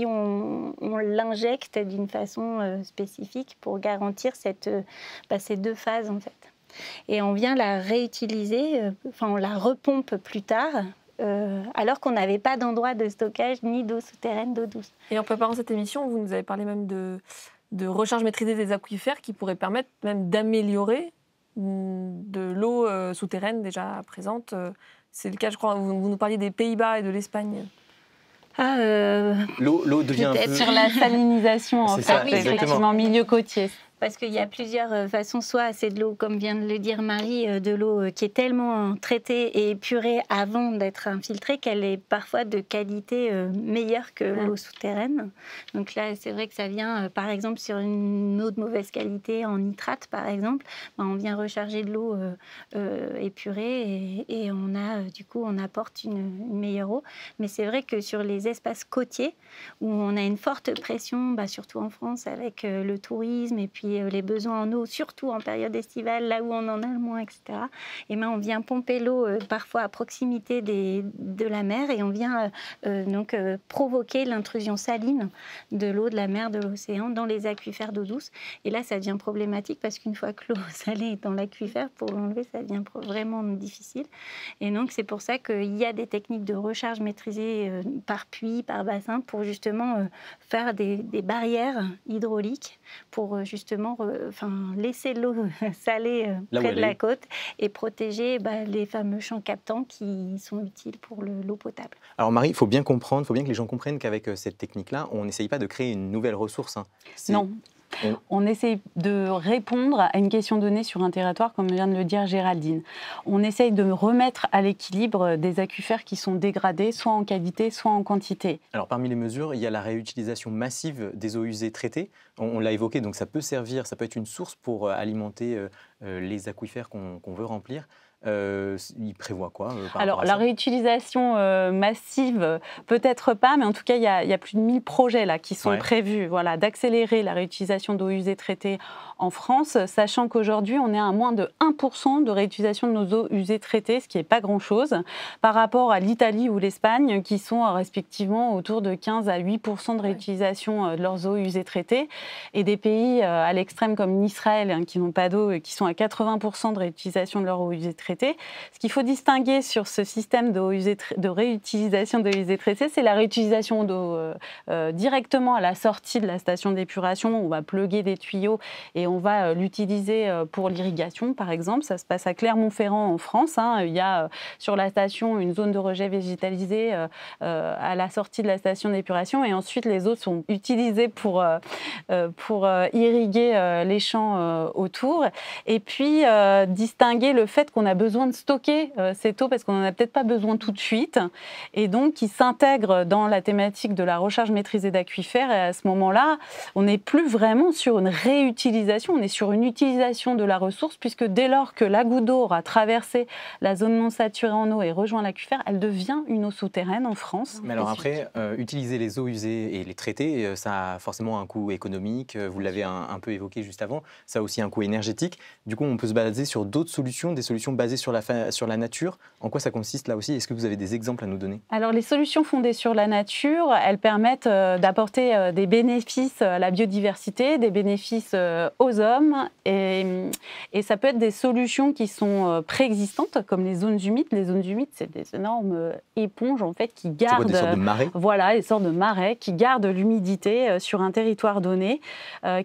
on l'injecte d'une façon spécifique pour garantir ces deux phases en fait. Et on vient la réutiliser, on la repompe plus tard, alors qu'on n'avait pas d'endroit de stockage ni d'eau souterraine, d'eau douce. Et en préparant cette émission, vous nous avez parlé même de recharge maîtrisée des aquifères qui pourrait permettre même d'améliorer de l'eau souterraine déjà présente. C'est le cas, je crois, vous nous parliez des Pays-Bas et de l'Espagne. L'eau devient un peu... Sur la salinisation, en fait, effectivement, en milieu côtier. Parce qu'il y a plusieurs façons. Soit c'est de l'eau, comme vient de le dire Marie, de l'eau qui est tellement traitée et épurée avant d'être infiltrée qu'elle est parfois de qualité meilleure que l'eau souterraine. Donc là, c'est vrai que ça vient, par exemple, sur une eau de mauvaise qualité, en nitrate par exemple, on vient recharger de l'eau épurée et on apporte une meilleure eau. Mais c'est vrai que sur les espaces côtiers, où on a une forte pression, surtout en France, avec le tourisme et puis les besoins en eau, surtout en période estivale, là où on en a le moins, etc. Et on vient pomper l'eau parfois à proximité de la mer et on vient provoquer l'intrusion saline de l'eau de la mer, de l'océan, dans les aquifères d'eau douce. Et là, ça devient problématique parce qu'une fois que l'eau salée est dans l'aquifère, pour l'enlever, ça devient vraiment difficile. Et donc, c'est pour ça qu'il y a des techniques de recharge maîtrisées par puits, par bassin, pour justement faire des barrières hydrauliques pour justement laisser l'eau salée près de la côte et protéger les fameux champs captants qui sont utiles pour l'eau potable. Alors Marie, il faut bien comprendre, il faut bien que les gens comprennent qu'avec cette technique-là, on n'essaye pas de créer une nouvelle ressource. Non. On essaye de répondre à une question donnée sur un territoire, comme vient de le dire Géraldine. On essaye de remettre à l'équilibre des aquifères qui sont dégradés, soit en qualité, soit en quantité. Alors parmi les mesures, il y a la réutilisation massive des eaux usées traitées. On l'a évoqué, donc ça peut être une source pour alimenter les aquifères qu'on veut remplir. Il prévoit quoi Alors, la réutilisation massive, peut-être pas, mais en tout cas, il y a plus de 1000 projets là, qui sont prévus d'accélérer la réutilisation d'eau usée traitée en France, sachant qu'aujourd'hui, on est à moins de 1% de réutilisation de nos eaux usées traitées, ce qui n'est pas grand-chose, par rapport à l'Italie ou l'Espagne, qui sont respectivement autour de 15 à 8% de réutilisation de leurs eaux usées traitées, et des pays à l'extrême comme Israël, qui n'ont pas d'eau et qui sont à 80% de réutilisation de leurs eaux usées traitées. Ce qu'il faut distinguer sur ce système de réutilisation d'eau usée traitée, c'est la réutilisation d'eau directement à la sortie de la station d'épuration. On va plugger des tuyaux et on va l'utiliser pour l'irrigation, par exemple. Ça se passe à Clermont-Ferrand, en France. Il y a sur la station une zone de rejet végétalisée à la sortie de la station d'épuration. Et ensuite, les eaux sont utilisées pour irriguer les champs autour. Et puis, distinguer le fait qu'on a besoin de stocker cette eau parce qu'on n'en a peut-être pas besoin tout de suite, et donc qui s'intègre dans la thématique de la recharge maîtrisée d'aquifères. Et à ce moment-là, on n'est plus vraiment sur une réutilisation, on est sur une utilisation de la ressource, puisque dès lors que la goutte d'eau aura traversé la zone non saturée en eau et rejoint l'aquifère, elle devient une eau souterraine en France. Mais alors après, utiliser les eaux usées et les traiter, ça a forcément un coût économique, vous l'avez un peu évoqué juste avant, ça a aussi un coût énergétique. Du coup, on peut se baser sur d'autres solutions, des solutions basées sur la nature. En quoi ça consiste là aussi? Est-ce que vous avez des exemples à nous donner? Alors les solutions fondées sur la nature, elles permettent d'apporter des bénéfices à la biodiversité, des bénéfices aux hommes, et ça peut être des solutions qui sont préexistantes, comme les zones humides. Les zones humides, c'est des énormes éponges en fait qui gardent des sortes de marais. Voilà, des sortes de marais qui gardent l'humidité sur un territoire donné,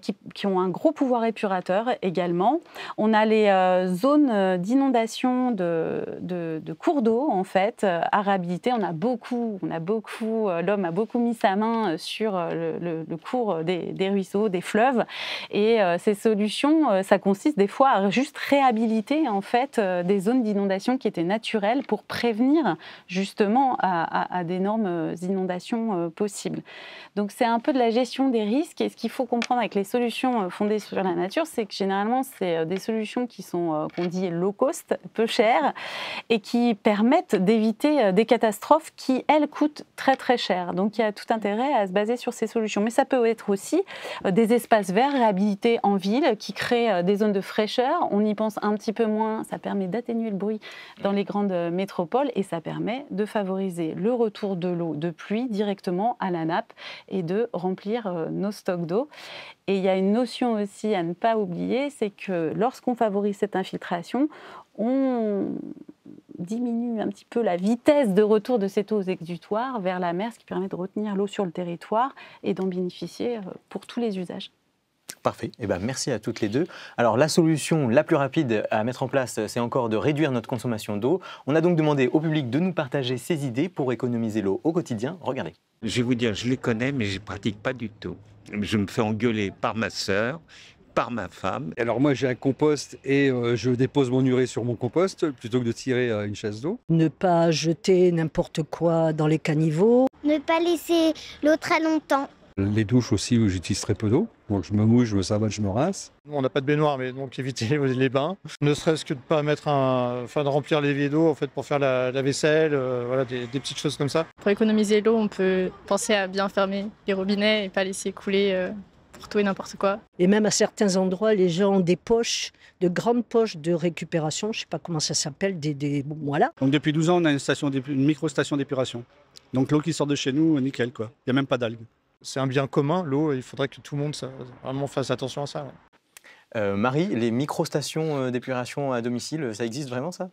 qui ont un gros pouvoir épurateur également. On a les zones d'inondation de cours d'eau en fait à réhabiliter. L'homme a beaucoup mis sa main sur le cours des ruisseaux, des fleuves, et ces solutions, ça consiste des fois à juste réhabiliter en fait des zones d'inondation qui étaient naturelles pour prévenir justement à d'énormes inondations possibles. Donc c'est un peu de la gestion des risques, et ce qu'il faut comprendre avec les solutions fondées sur la nature, c'est que généralement c'est des solutions qui sont, qu'on dit low cost, peu chères, et qui permettent d'éviter des catastrophes qui, elles, coûtent très très cher. Donc il y a tout intérêt à se baser sur ces solutions. Mais ça peut être aussi des espaces verts réhabilités en ville qui créent des zones de fraîcheur. On y pense un petit peu moins, ça permet d'atténuer le bruit dans les grandes métropoles, et ça permet de favoriser le retour de l'eau de pluie directement à la nappe et de remplir nos stocks d'eau. Et il y a une notion aussi à ne pas oublier, c'est que lorsqu'on favorise cette infiltration, on diminue un petit peu la vitesse de retour de cette eau aux exutoires vers la mer, ce qui permet de retenir l'eau sur le territoire et d'en bénéficier pour tous les usages. Parfait. Eh ben, merci à toutes les deux. Alors, la solution la plus rapide à mettre en place, c'est encore de réduire notre consommation d'eau. On a donc demandé au public de nous partager ses idées pour économiser l'eau au quotidien. Regardez. Je vais vous dire, je les connais, mais je ne pratique pas du tout. Je me fais engueuler par ma sœur, par ma femme. Alors moi j'ai un compost et je dépose mon urée sur mon compost plutôt que de tirer une chasse d'eau. Ne pas jeter n'importe quoi dans les caniveaux. Ne pas laisser l'eau très longtemps. Les douches aussi, où j'utilise très peu d'eau. Donc je me mouche, je me savonne, je me rince. On n'a pas de baignoire, mais donc éviter les bains. Ne serait-ce que de pas mettre de remplir l'évier d'eau en fait pour faire la vaisselle, voilà, des petites choses comme ça. Pour économiser l'eau, on peut penser à bien fermer les robinets et pas laisser couler pour tout et n'importe quoi. Et même à certains endroits, les gens ont des poches, de grandes poches de récupération, je ne sais pas comment ça s'appelle, voilà. Donc depuis 12 ans, on a une micro-station d'épuration. Donc l'eau qui sort de chez nous, nickel quoi. Il n'y a même pas d'algues. C'est un bien commun, l'eau, il faudrait que tout le monde vraiment fasse attention à ça. Ouais. Marie, les micro-stations d'épuration à domicile, ça existe vraiment ça ?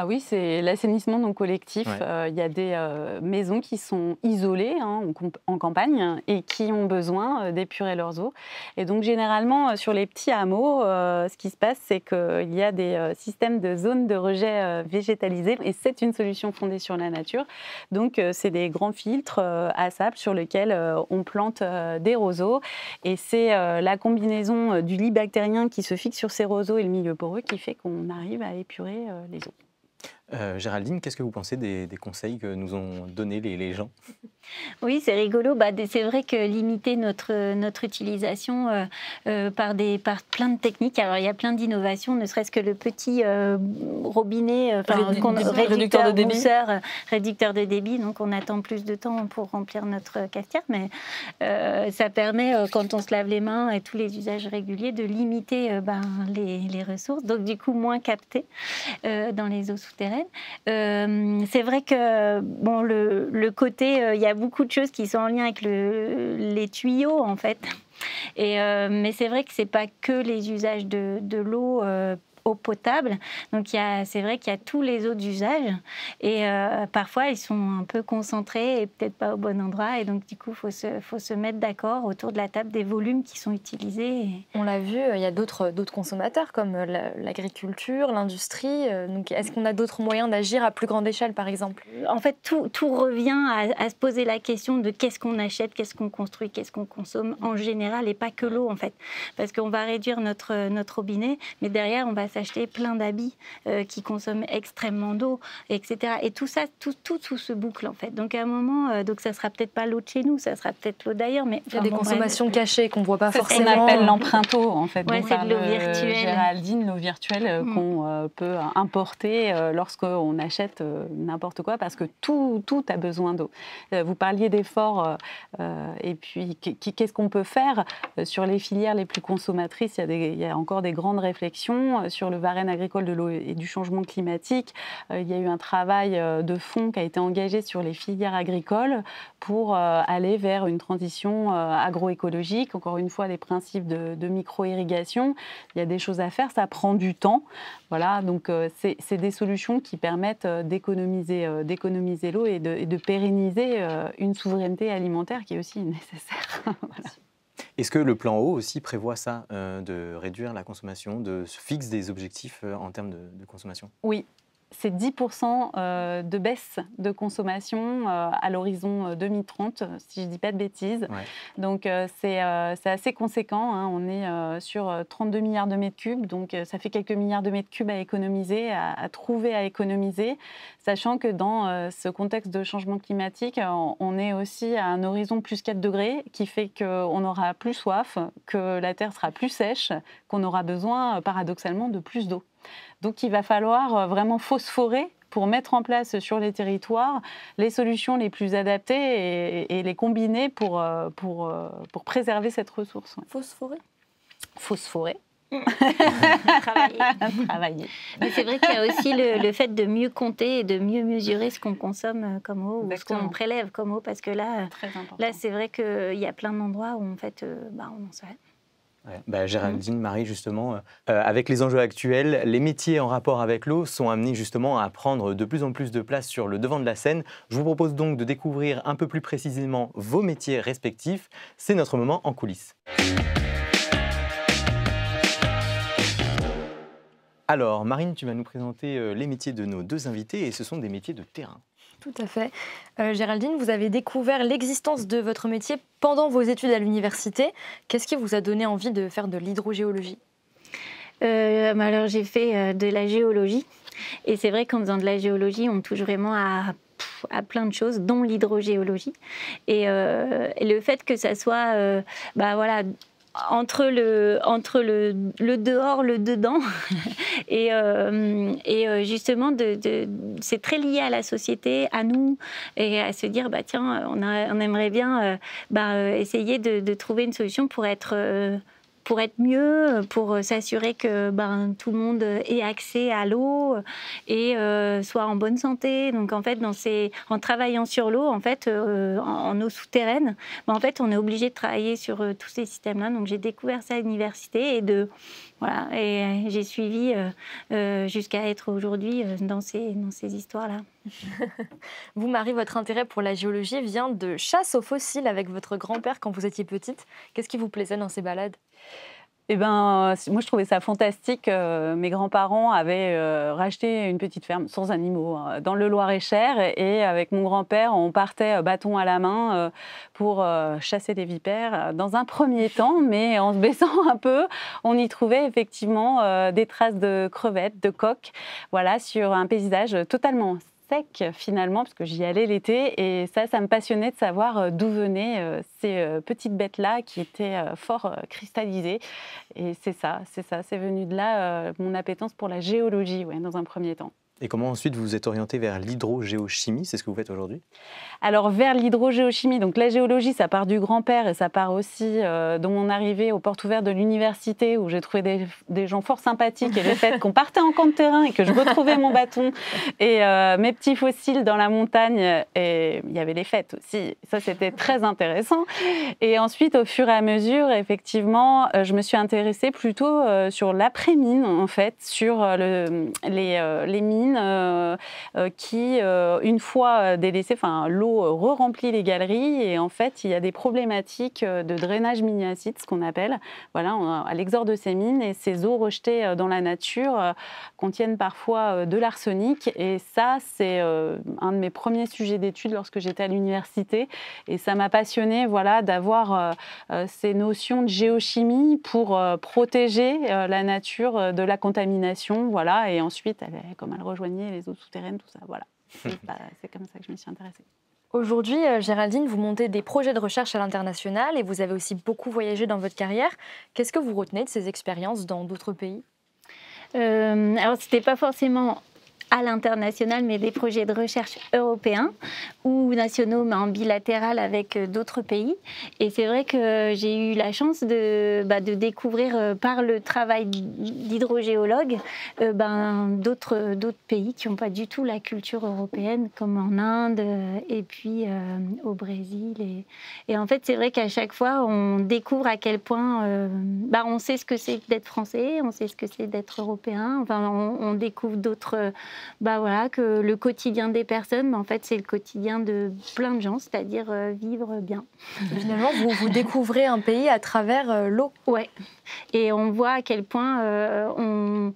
Ah oui, c'est l'assainissement non collectif. Ouais. Y a des maisons qui sont isolées en campagne et qui ont besoin d'épurer leurs eaux. Et donc généralement, sur les petits hameaux, ce qui se passe, c'est qu'il y a des systèmes de zones de rejet végétalisées, et c'est une solution fondée sur la nature. Donc c'est des grands filtres à sable sur lesquels on plante des roseaux, et c'est la combinaison du lit bactérien qui se fixe sur ces roseaux et le milieu poreux qui fait qu'on arrive à épurer les eaux. Géraldine, qu'est-ce que vous pensez des conseils que nous ont donnés les gens ? Oui, c'est rigolo. C'est vrai que limiter notre utilisation par plein de techniques. Alors, il y a plein d'innovations, ne serait-ce que le petit robinet, réducteur de débit. Réducteur de débit. Donc, on attend plus de temps pour remplir notre cafetière. Mais ça permet, quand on se lave les mains et tous les usages réguliers, de limiter les ressources. Donc, du coup, moins capter dans les eaux souterraines. C'est vrai que le côté, il y a beaucoup de choses qui sont en lien avec les tuyaux en fait. Mais c'est vrai que c'est pas que les usages de l'eau eau potable. Donc c'est vrai qu'il y a tous les autres usages, et parfois ils sont un peu concentrés et peut-être pas au bon endroit, et donc du coup faut se mettre d'accord autour de la table des volumes qui sont utilisés. On l'a vu, il y a d'autres consommateurs comme l'agriculture, l'industrie. Donc est-ce qu'on a d'autres moyens d'agir à plus grande échelle par exemple ? En fait tout revient à se poser la question de qu'est-ce qu'on achète, qu'est-ce qu'on construit, qu'est-ce qu'on consomme en général, et pas que l'eau en fait, parce qu'on va réduire notre robinet, mais derrière on va s'acheter plein d'habits qui consomment extrêmement d'eau, etc. Et tout ça, tout sous ce boucle en fait. Donc à un moment, donc ça sera peut-être pas l'eau de chez nous, ça sera peut-être l'eau d'ailleurs, mais il y a des consommations cachées qu'on voit pas forcément. On appelle l'emprunto en fait. Ouais, c'est de l'eau virtuelle. Géraldine, l'eau virtuelle qu'on peut importer lorsqu'on achète n'importe quoi, parce que tout a besoin d'eau. Vous parliez d'efforts, et puis qu'est-ce qu'on peut faire sur les filières les plus consommatrices? Il y a encore des grandes réflexions sur le Varenne agricole de l'eau et du changement climatique. Il y a eu un travail de fond qui a été engagé sur les filières agricoles pour aller vers une transition agroécologique. Encore une fois, les principes de micro-irrigation. Il y a des choses à faire, ça prend du temps. Voilà, donc c'est des solutions qui permettent d'économiser l'eau et de pérenniser une souveraineté alimentaire qui est aussi nécessaire. Voilà. Est-ce que le plan eau aussi prévoit ça, de réduire la consommation, de se fixer des objectifs en termes de consommation? Oui. C'est 10% de baisse de consommation à l'horizon 2030, si je ne dis pas de bêtises. Ouais. Donc c'est assez conséquent, hein. On est sur 32 milliards de mètres cubes, donc ça fait quelques milliards de mètres cubes à économiser, à trouver à économiser, sachant que dans ce contexte de changement climatique, on est aussi à un horizon plus 4 degrés, qui fait qu'on aura plus soif, que la terre sera plus sèche, qu'on aura besoin paradoxalement de plus d'eau. Donc il va falloir vraiment phosphorer pour mettre en place sur les territoires les solutions les plus adaptées et les combiner pour préserver cette ressource. Phosphorer? Phosphorer. Travailler. Mais c'est vrai qu'il y a aussi le fait de mieux compter et de mieux mesurer ce qu'on consomme comme eau. Exactement. Ou ce qu'on prélève comme eau, parce que là c'est vrai qu'il y a plein d'endroits où en fait on en sait rien. Ouais. Géraldine, Marie, justement, avec les enjeux actuels, les métiers en rapport avec l'eau sont amenés justement à prendre de plus en plus de place sur le devant de la scène. Je vous propose donc de découvrir un peu plus précisément vos métiers respectifs. C'est notre moment en coulisses. Alors, Marine, tu vas nous présenter les métiers de nos deux invités, et ce sont des métiers de terrain. Tout à fait. Géraldine, vous avez découvert l'existence de votre métier pendant vos études à l'université. Qu'est-ce qui vous a donné envie de faire de l'hydrogéologie? Alors, j'ai fait de la géologie. Et c'est vrai qu'en faisant de la géologie, on touche vraiment à plein de choses, dont l'hydrogéologie. Et le fait que ça soit... entre le dehors, le dedans, et justement, c'est très lié à la société, à nous, et à se dire, tiens, on aimerait bien essayer de trouver une solution pour être mieux, pour s'assurer que tout le monde ait accès à l'eau et soit en bonne santé. Donc en fait, en travaillant sur l'eau, en fait, en eau souterraine, en fait, on est obligé de travailler sur tous ces systèmes-là. Donc j'ai découvert ça à l'université et j'ai suivi jusqu'à être aujourd'hui dans ces histoires-là. Vous, Marie, votre intérêt pour la géologie vient de chasse aux fossiles avec votre grand-père quand vous étiez petite. Qu'est-ce qui vous plaisait dans ces balades? Moi, je trouvais ça fantastique. Mes grands-parents avaient racheté une petite ferme sans animaux dans le Loir-et-Cher. Et avec mon grand-père, on partait bâton à la main pour chasser des vipères dans un premier temps. Mais en se baissant un peu, on y trouvait effectivement des traces de crevettes, de coques, voilà, sur un paysage totalement sec finalement, parce que j'y allais l'été, et ça me passionnait de savoir d'où venaient ces petites bêtes-là qui étaient fort cristallisées. Et c'est venu de là mon appétence pour la géologie, dans un premier temps. Et comment ensuite vous vous êtes orienté vers l'hydrogéochimie? C'est ce que vous faites aujourd'hui? Alors vers l'hydrogéochimie, donc la géologie, ça part du grand-père et ça part aussi de mon arrivée aux portes ouvertes de l'université, où j'ai trouvé des gens fort sympathiques, et le fait qu'on partait en camp de terrain et que je retrouvais mon bâton et mes petits fossiles dans la montagne, et il y avait les fêtes aussi. Ça, c'était très intéressant. Et ensuite, au fur et à mesure, effectivement, je me suis intéressée plutôt sur l'après-mine, en fait, sur les mines Semines qui, une fois délaissées, l'eau re-remplit les galeries et en fait, il y a des problématiques de drainage miniacide, ce qu'on appelle, voilà, à l'exorde de Semines, et ces eaux rejetées dans la nature contiennent parfois de l'arsenic et ça, c'est un de mes premiers sujets d'études lorsque j'étais à l'université et ça m'a passionnée, voilà, d'avoir ces notions de géochimie pour protéger la nature de la contamination, voilà, et ensuite, comme elle rejoignait les eaux souterraines, tout ça, voilà. C'est comme ça que je me suis intéressée. Aujourd'hui, Géraldine, vous montez des projets de recherche à l'international et vous avez aussi beaucoup voyagé dans votre carrière. Qu'est-ce que vous retenez de ces expériences dans d'autres pays ? Alors, ce n'était pas forcément à l'international, mais des projets de recherche européens ou nationaux, mais en bilatéral avec d'autres pays. Et c'est vrai que j'ai eu la chance de découvrir par le travail d'hydrogéologue d'autres pays qui n'ont pas du tout la culture européenne, comme en Inde et puis au Brésil. Et en fait, c'est vrai qu'à chaque fois, on découvre à quel point on sait ce que c'est d'être français, on sait ce que c'est d'être européen. Enfin, on découvre d'autres... que le quotidien des personnes, en fait, c'est le quotidien de plein de gens, c'est-à-dire vivre bien. Finalement, vous découvrez un pays à travers l'eau. Ouais. Et on voit à quel point on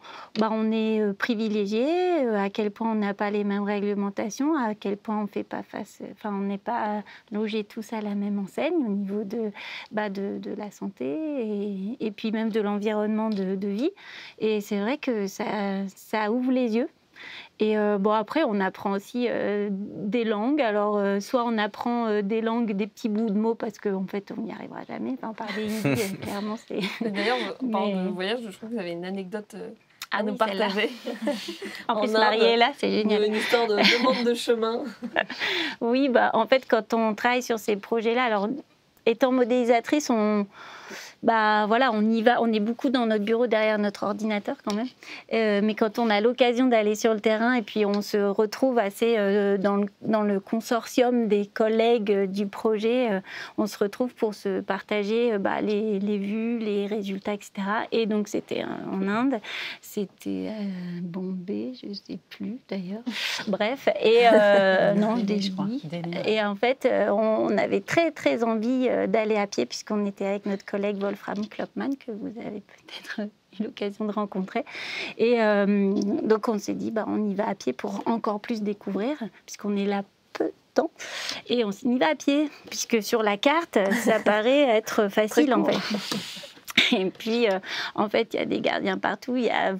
est privilégié, à quel point on n'a pas les mêmes réglementations, à quel point on fait pas face, on n'est pas logés tous à la même enseigne au niveau de la santé et puis même de l'environnement de vie. Et c'est vrai que ça ouvre les yeux. Et après, on apprend aussi des langues. Alors, soit on apprend des langues, des petits bouts de mots, parce qu'en fait, on n'y arrivera jamais. Enfin, parler hindi, clairement, c'est... D'ailleurs, en parlant de voyage, je trouve que vous avez une anecdote à nous partager. En plus, Marie est là, c'est génial. Une histoire de demande de chemin. Oui, en fait, quand on travaille sur ces projets-là, alors, étant modélisatrice, on y va, on est beaucoup dans notre bureau derrière notre ordinateur quand même. Mais quand on a l'occasion d'aller sur le terrain et puis on se retrouve assez dans le consortium des collègues du projet, on se retrouve pour se partager les vues, les résultats, etc. Et donc c'était en Inde, c'était Bombay, je ne sais plus d'ailleurs. Bref, et non, Delhi. Et en fait, on avait très très envie d'aller à pied puisqu'on était avec notre collègue Wolfram Klopman, que vous avez peut-être eu l'occasion de rencontrer. Et donc, on s'est dit, on y va à pied pour encore plus découvrir, puisqu'on est là peu de temps. Et on y va à pied, puisque sur la carte, ça paraît être facile, en fait. Et puis, en fait, il y a des gardiens partout. Il y a,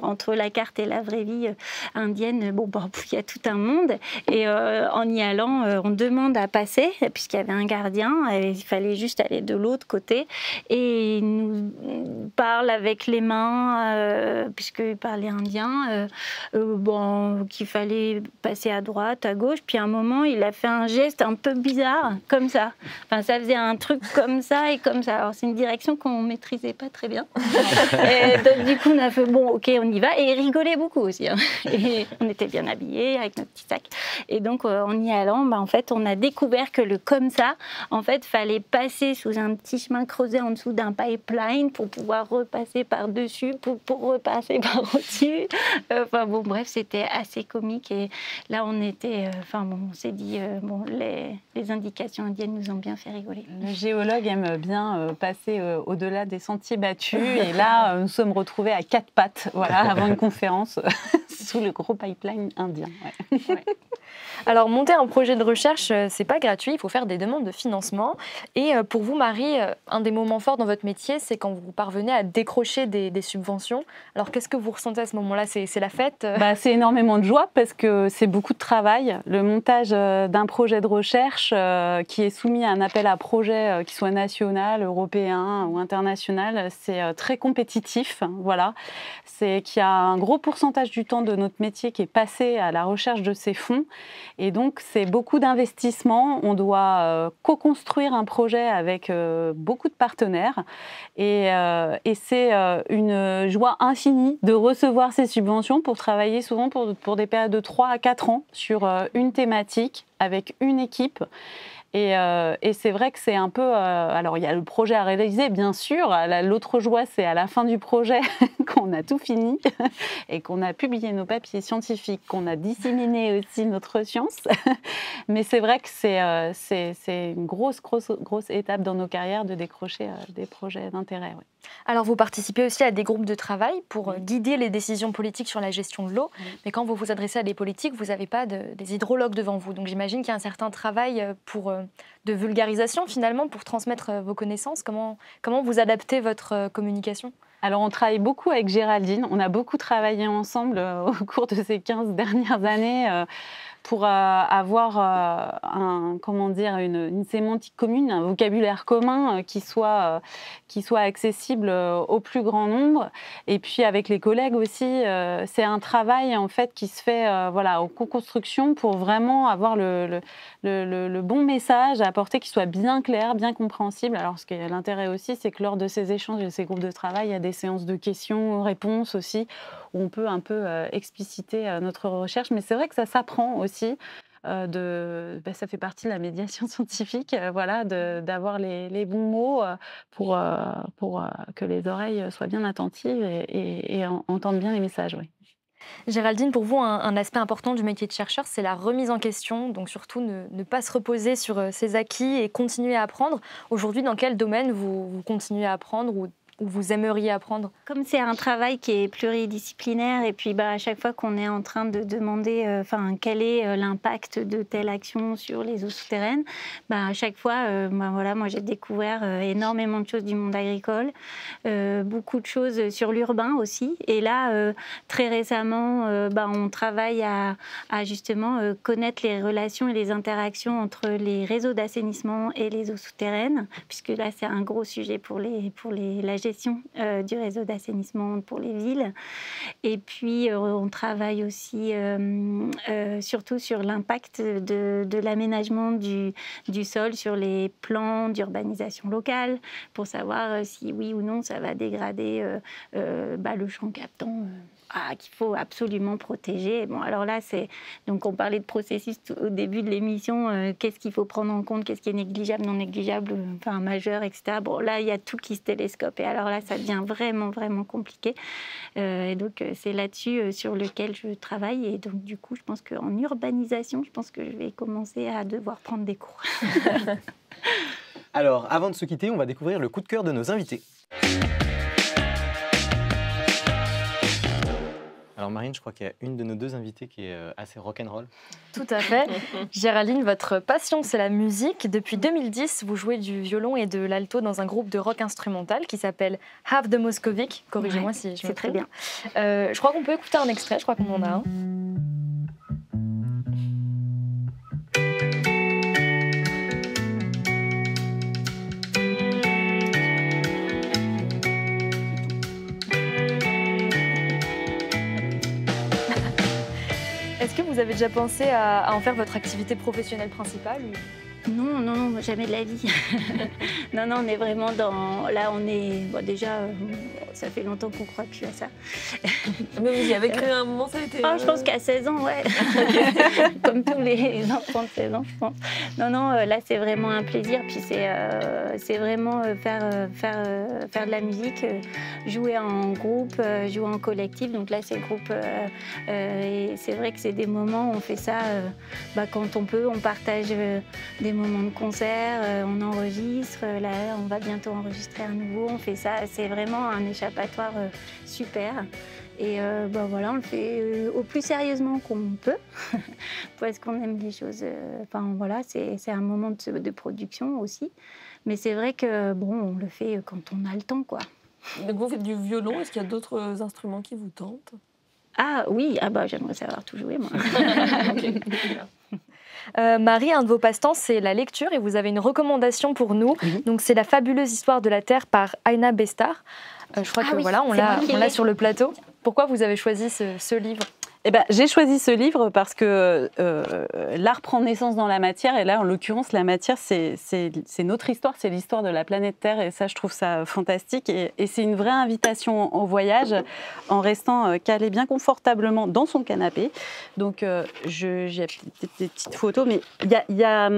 entre la carte et la vraie vie indienne, il y a tout un monde. Et en y allant, on demande à passer, puisqu'il y avait un gardien. Et il fallait juste aller de l'autre côté. Et il nous parle avec les mains, puisqu'il parlait indien, qu'il fallait passer à droite, à gauche. Puis à un moment, il a fait un geste un peu bizarre, comme ça. Enfin, ça faisait un truc comme ça et comme ça. Alors, c'est une direction qu'on maîtrisait pas très bien. Et donc, du coup, on a fait ok, on y va. Et il rigolait beaucoup aussi. Hein. Et on était bien habillés avec notre petit sac. Et donc, en y allant, en fait, on a découvert que le comme ça, en fait, fallait passer sous un petit chemin creusé en dessous d'un pipeline pour pouvoir repasser par-dessus, pour repasser par-au-dessus. Bref, c'était assez comique. Et là, on était... on s'est dit, les indications indiennes nous ont bien fait rigoler. Le géologue aime bien passer au-delà des sentiers battus. Et là, nous sommes retrouvés à 4 pattes, avant une conférence sous le gros pipeline indien. Ouais. Ouais. Alors, monter un projet de recherche, c'est pas gratuit. Il faut faire des demandes de financement. Et pour vous, Marie, un des moments forts dans votre métier, c'est quand vous parvenez à décrocher des subventions. Alors, qu'est-ce que vous ressentez à ce moment-là ? C'est la fête ? C'est énormément de joie parce que c'est beaucoup de travail. Le montage d'un projet de recherche qui est soumis à un appel à projet, qui soit national, européen ou international, c'est très compétitif. Voilà. C'est qu'il y a un gros pourcentage du temps de notre métier qui est passé à la recherche de ces fonds. Et donc, c'est beaucoup d'investissements. On doit co-construire un projet avec beaucoup de partenaires. Et c'est une joie infinie de recevoir ces subventions pour travailler souvent pour des périodes de 3 à 4 ans sur une thématique avec une équipe. Et c'est vrai que c'est un peu... alors, il y a le projet à réaliser, bien sûr. L'autre joie, c'est à la fin du projet qu'on a tout fini et qu'on a publié nos papiers scientifiques, qu'on a disséminé aussi notre science. Mais c'est vrai que c'est une grosse étape dans nos carrières de décrocher des projets d'intérêt. Ouais. Alors, vous participez aussi à des groupes de travail pour guider les décisions politiques sur la gestion de l'eau. Mais quand vous vous adressez à des politiques, vous n'avez pas des hydrologues devant vous. Donc, j'imagine qu'il y a un certain travail de vulgarisation, finalement, pour transmettre vos connaissances. Comment vous adaptez votre communication ? Alors, on travaille beaucoup avec Géraldine. On a beaucoup travaillé ensemble au cours de ces 15 dernières années pour avoir une sémantique commune, un vocabulaire commun qui soit accessible au plus grand nombre. Et puis avec les collègues aussi, c'est un travail en fait qui se fait en co-construction pour vraiment avoir le bon message à apporter, qui soit bien clair, bien compréhensible. Alors l'intérêt aussi, c'est que lors de ces échanges et de ces groupes de travail, il y a des séances de questions-réponses aussi, où on peut un peu expliciter notre recherche. Mais c'est vrai que ça s'apprend aussi. Ça fait partie de la médiation scientifique, d'avoir les bons mots pour que les oreilles soient bien attentives et entendent bien les messages. Oui. Géraldine, pour vous, un aspect important du métier de chercheur, c'est la remise en question, donc surtout ne pas se reposer sur ses acquis et continuer à apprendre. Aujourd'hui, dans quel domaine vous continuez à apprendre ou vous aimeriez apprendre? Comme c'est un travail qui est pluridisciplinaire et puis à chaque fois qu'on est en train de demander quel est l'impact de telle action sur les eaux souterraines, à chaque fois, moi j'ai découvert énormément de choses du monde agricole, beaucoup de choses sur l'urbain aussi. Et là, très récemment, on travaille à justement connaître les relations et les interactions entre les réseaux d'assainissement et les eaux souterraines, puisque là c'est un gros sujet pour la gestion du réseau d'assainissement pour les villes. Et puis, on travaille aussi surtout sur l'impact de l'aménagement du sol sur les plans d'urbanisation locale, pour savoir si oui ou non ça va dégrader le champ captant qu'il faut absolument protéger. Bon, alors là, donc on parlait de processus au début de l'émission, qu'est-ce qu'il faut prendre en compte, qu'est-ce qui est négligeable, non négligeable, majeur, etc. Bon, là, il y a tout qui se télescope. Et alors là, ça devient vraiment, vraiment compliqué. Et donc, c'est là-dessus sur lequel je travaille. Et donc, du coup, je pense qu'en urbanisation, je pense que je vais commencer à devoir prendre des cours. Alors, avant de se quitter, on va découvrir le coup de cœur de nos invités. Alors Marine, je crois qu'il y a une de nos deux invitées qui est assez rock'n'roll. Tout à fait. Géraldine, votre passion, c'est la musique. Depuis 2010, vous jouez du violon et de l'alto dans un groupe de rock instrumental qui s'appelle Have the Moscovic. Corrigez-moi si je me trompe. C'est très bien. Je crois qu'on peut écouter un extrait, je crois qu'on en a un. Est-ce que vous avez déjà pensé à en faire votre activité professionnelle principale ou... Non, jamais de la vie. non, on est vraiment dans... Là, on est... déjà, ça fait longtemps qu'on ne croit plus à ça. Mais vous y avez cru à un moment, ça a été... Je pense qu'à 16 ans, ouais. Comme tous les enfants de 16 ans, je pense. Non, là, c'est vraiment un plaisir. Puis c'est vraiment faire de la musique, jouer en groupe, jouer en collectif. Donc là, c'est le groupe. Et c'est vrai que c'est des moments où on fait ça quand on peut. On partage des moments de concert, on enregistre, là on va bientôt enregistrer à nouveau, on fait ça, c'est vraiment un échappatoire super. Et on le fait au plus sérieusement qu'on peut, parce qu'on aime les choses, c'est un moment de production aussi. Mais c'est vrai que on le fait quand on a le temps, quoi. Donc vous faites du violon, est-ce qu'il y a d'autres instruments qui vous tentent? Ah oui, j'aimerais savoir tout jouer, moi. Okay. Marie, un de vos passe-temps, c'est la lecture et vous avez une recommandation pour nous. Donc, c'est La fabuleuse histoire de la Terre par Aina Bestar. Je crois on l'a sur le plateau. Pourquoi vous avez choisi ce livre ? J'ai choisi ce livre parce que l'art prend naissance dans la matière, et là, en l'occurrence, la matière, c'est notre histoire, c'est l'histoire de la planète Terre, et ça, je trouve ça fantastique. Et c'est une vraie invitation au voyage, en restant calé bien confortablement dans son canapé. Donc, j'ai des petites photos, mais il y a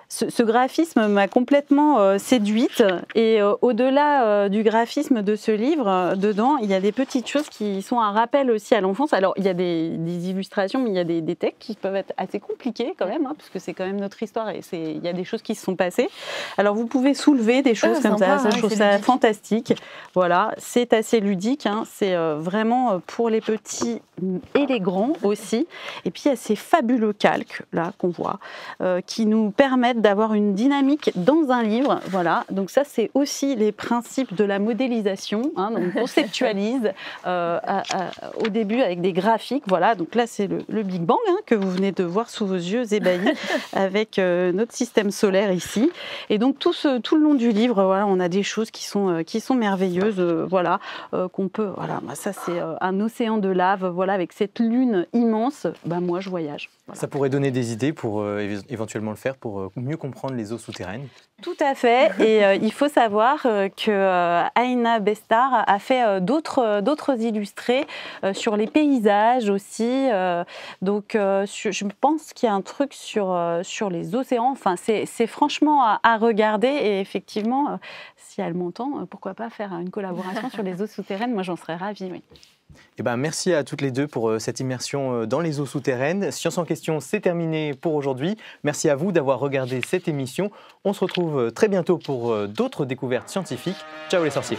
Ce graphisme m'a complètement séduite et au-delà du graphisme de ce livre, dedans, il y a des petites choses qui sont un rappel aussi à l'enfance. Alors, il y a des illustrations, mais il y a des textes qui peuvent être assez compliqués quand même, parce que c'est quand même notre histoire et il y a des choses qui se sont passées. Alors, vous pouvez soulever des choses comme sympa, ça, je trouve ça fantastique. Voilà, c'est assez ludique, hein. C'est vraiment pour les petits et les grands aussi. Et puis, il y a ces fabuleux calques là qu'on voit qui nous permettent d'avoir une dynamique dans un livre. Voilà, donc ça c'est aussi les principes de la modélisation, hein. Donc on conceptualise au début avec des graphiques. Voilà, donc là c'est le Big Bang, hein, que vous venez de voir sous vos yeux ébahis avec notre système solaire ici. Et donc tout le long du livre, voilà, on a des choses qui sont merveilleuses, voilà, qu'on peut. Voilà, ça c'est un océan de lave, voilà, avec cette lune immense. Ben moi je voyage. Voilà. Ça pourrait donner des idées pour éventuellement le faire pour mieux comprendre les eaux souterraines. Tout à fait, et il faut savoir que Aina Bestar a fait d'autres illustrés sur les paysages aussi. Donc je pense qu'il y a un truc sur les océans. Enfin, c'est franchement à regarder, et effectivement, si elle m'entend, pourquoi pas faire une collaboration sur les eaux souterraines. Moi, j'en serais ravie, oui. Eh ben, merci à toutes les deux pour cette immersion dans les eaux souterraines. Science en question, c'est terminé pour aujourd'hui. Merci à vous d'avoir regardé cette émission. On se retrouve très bientôt pour d'autres découvertes scientifiques. Ciao les sorciers!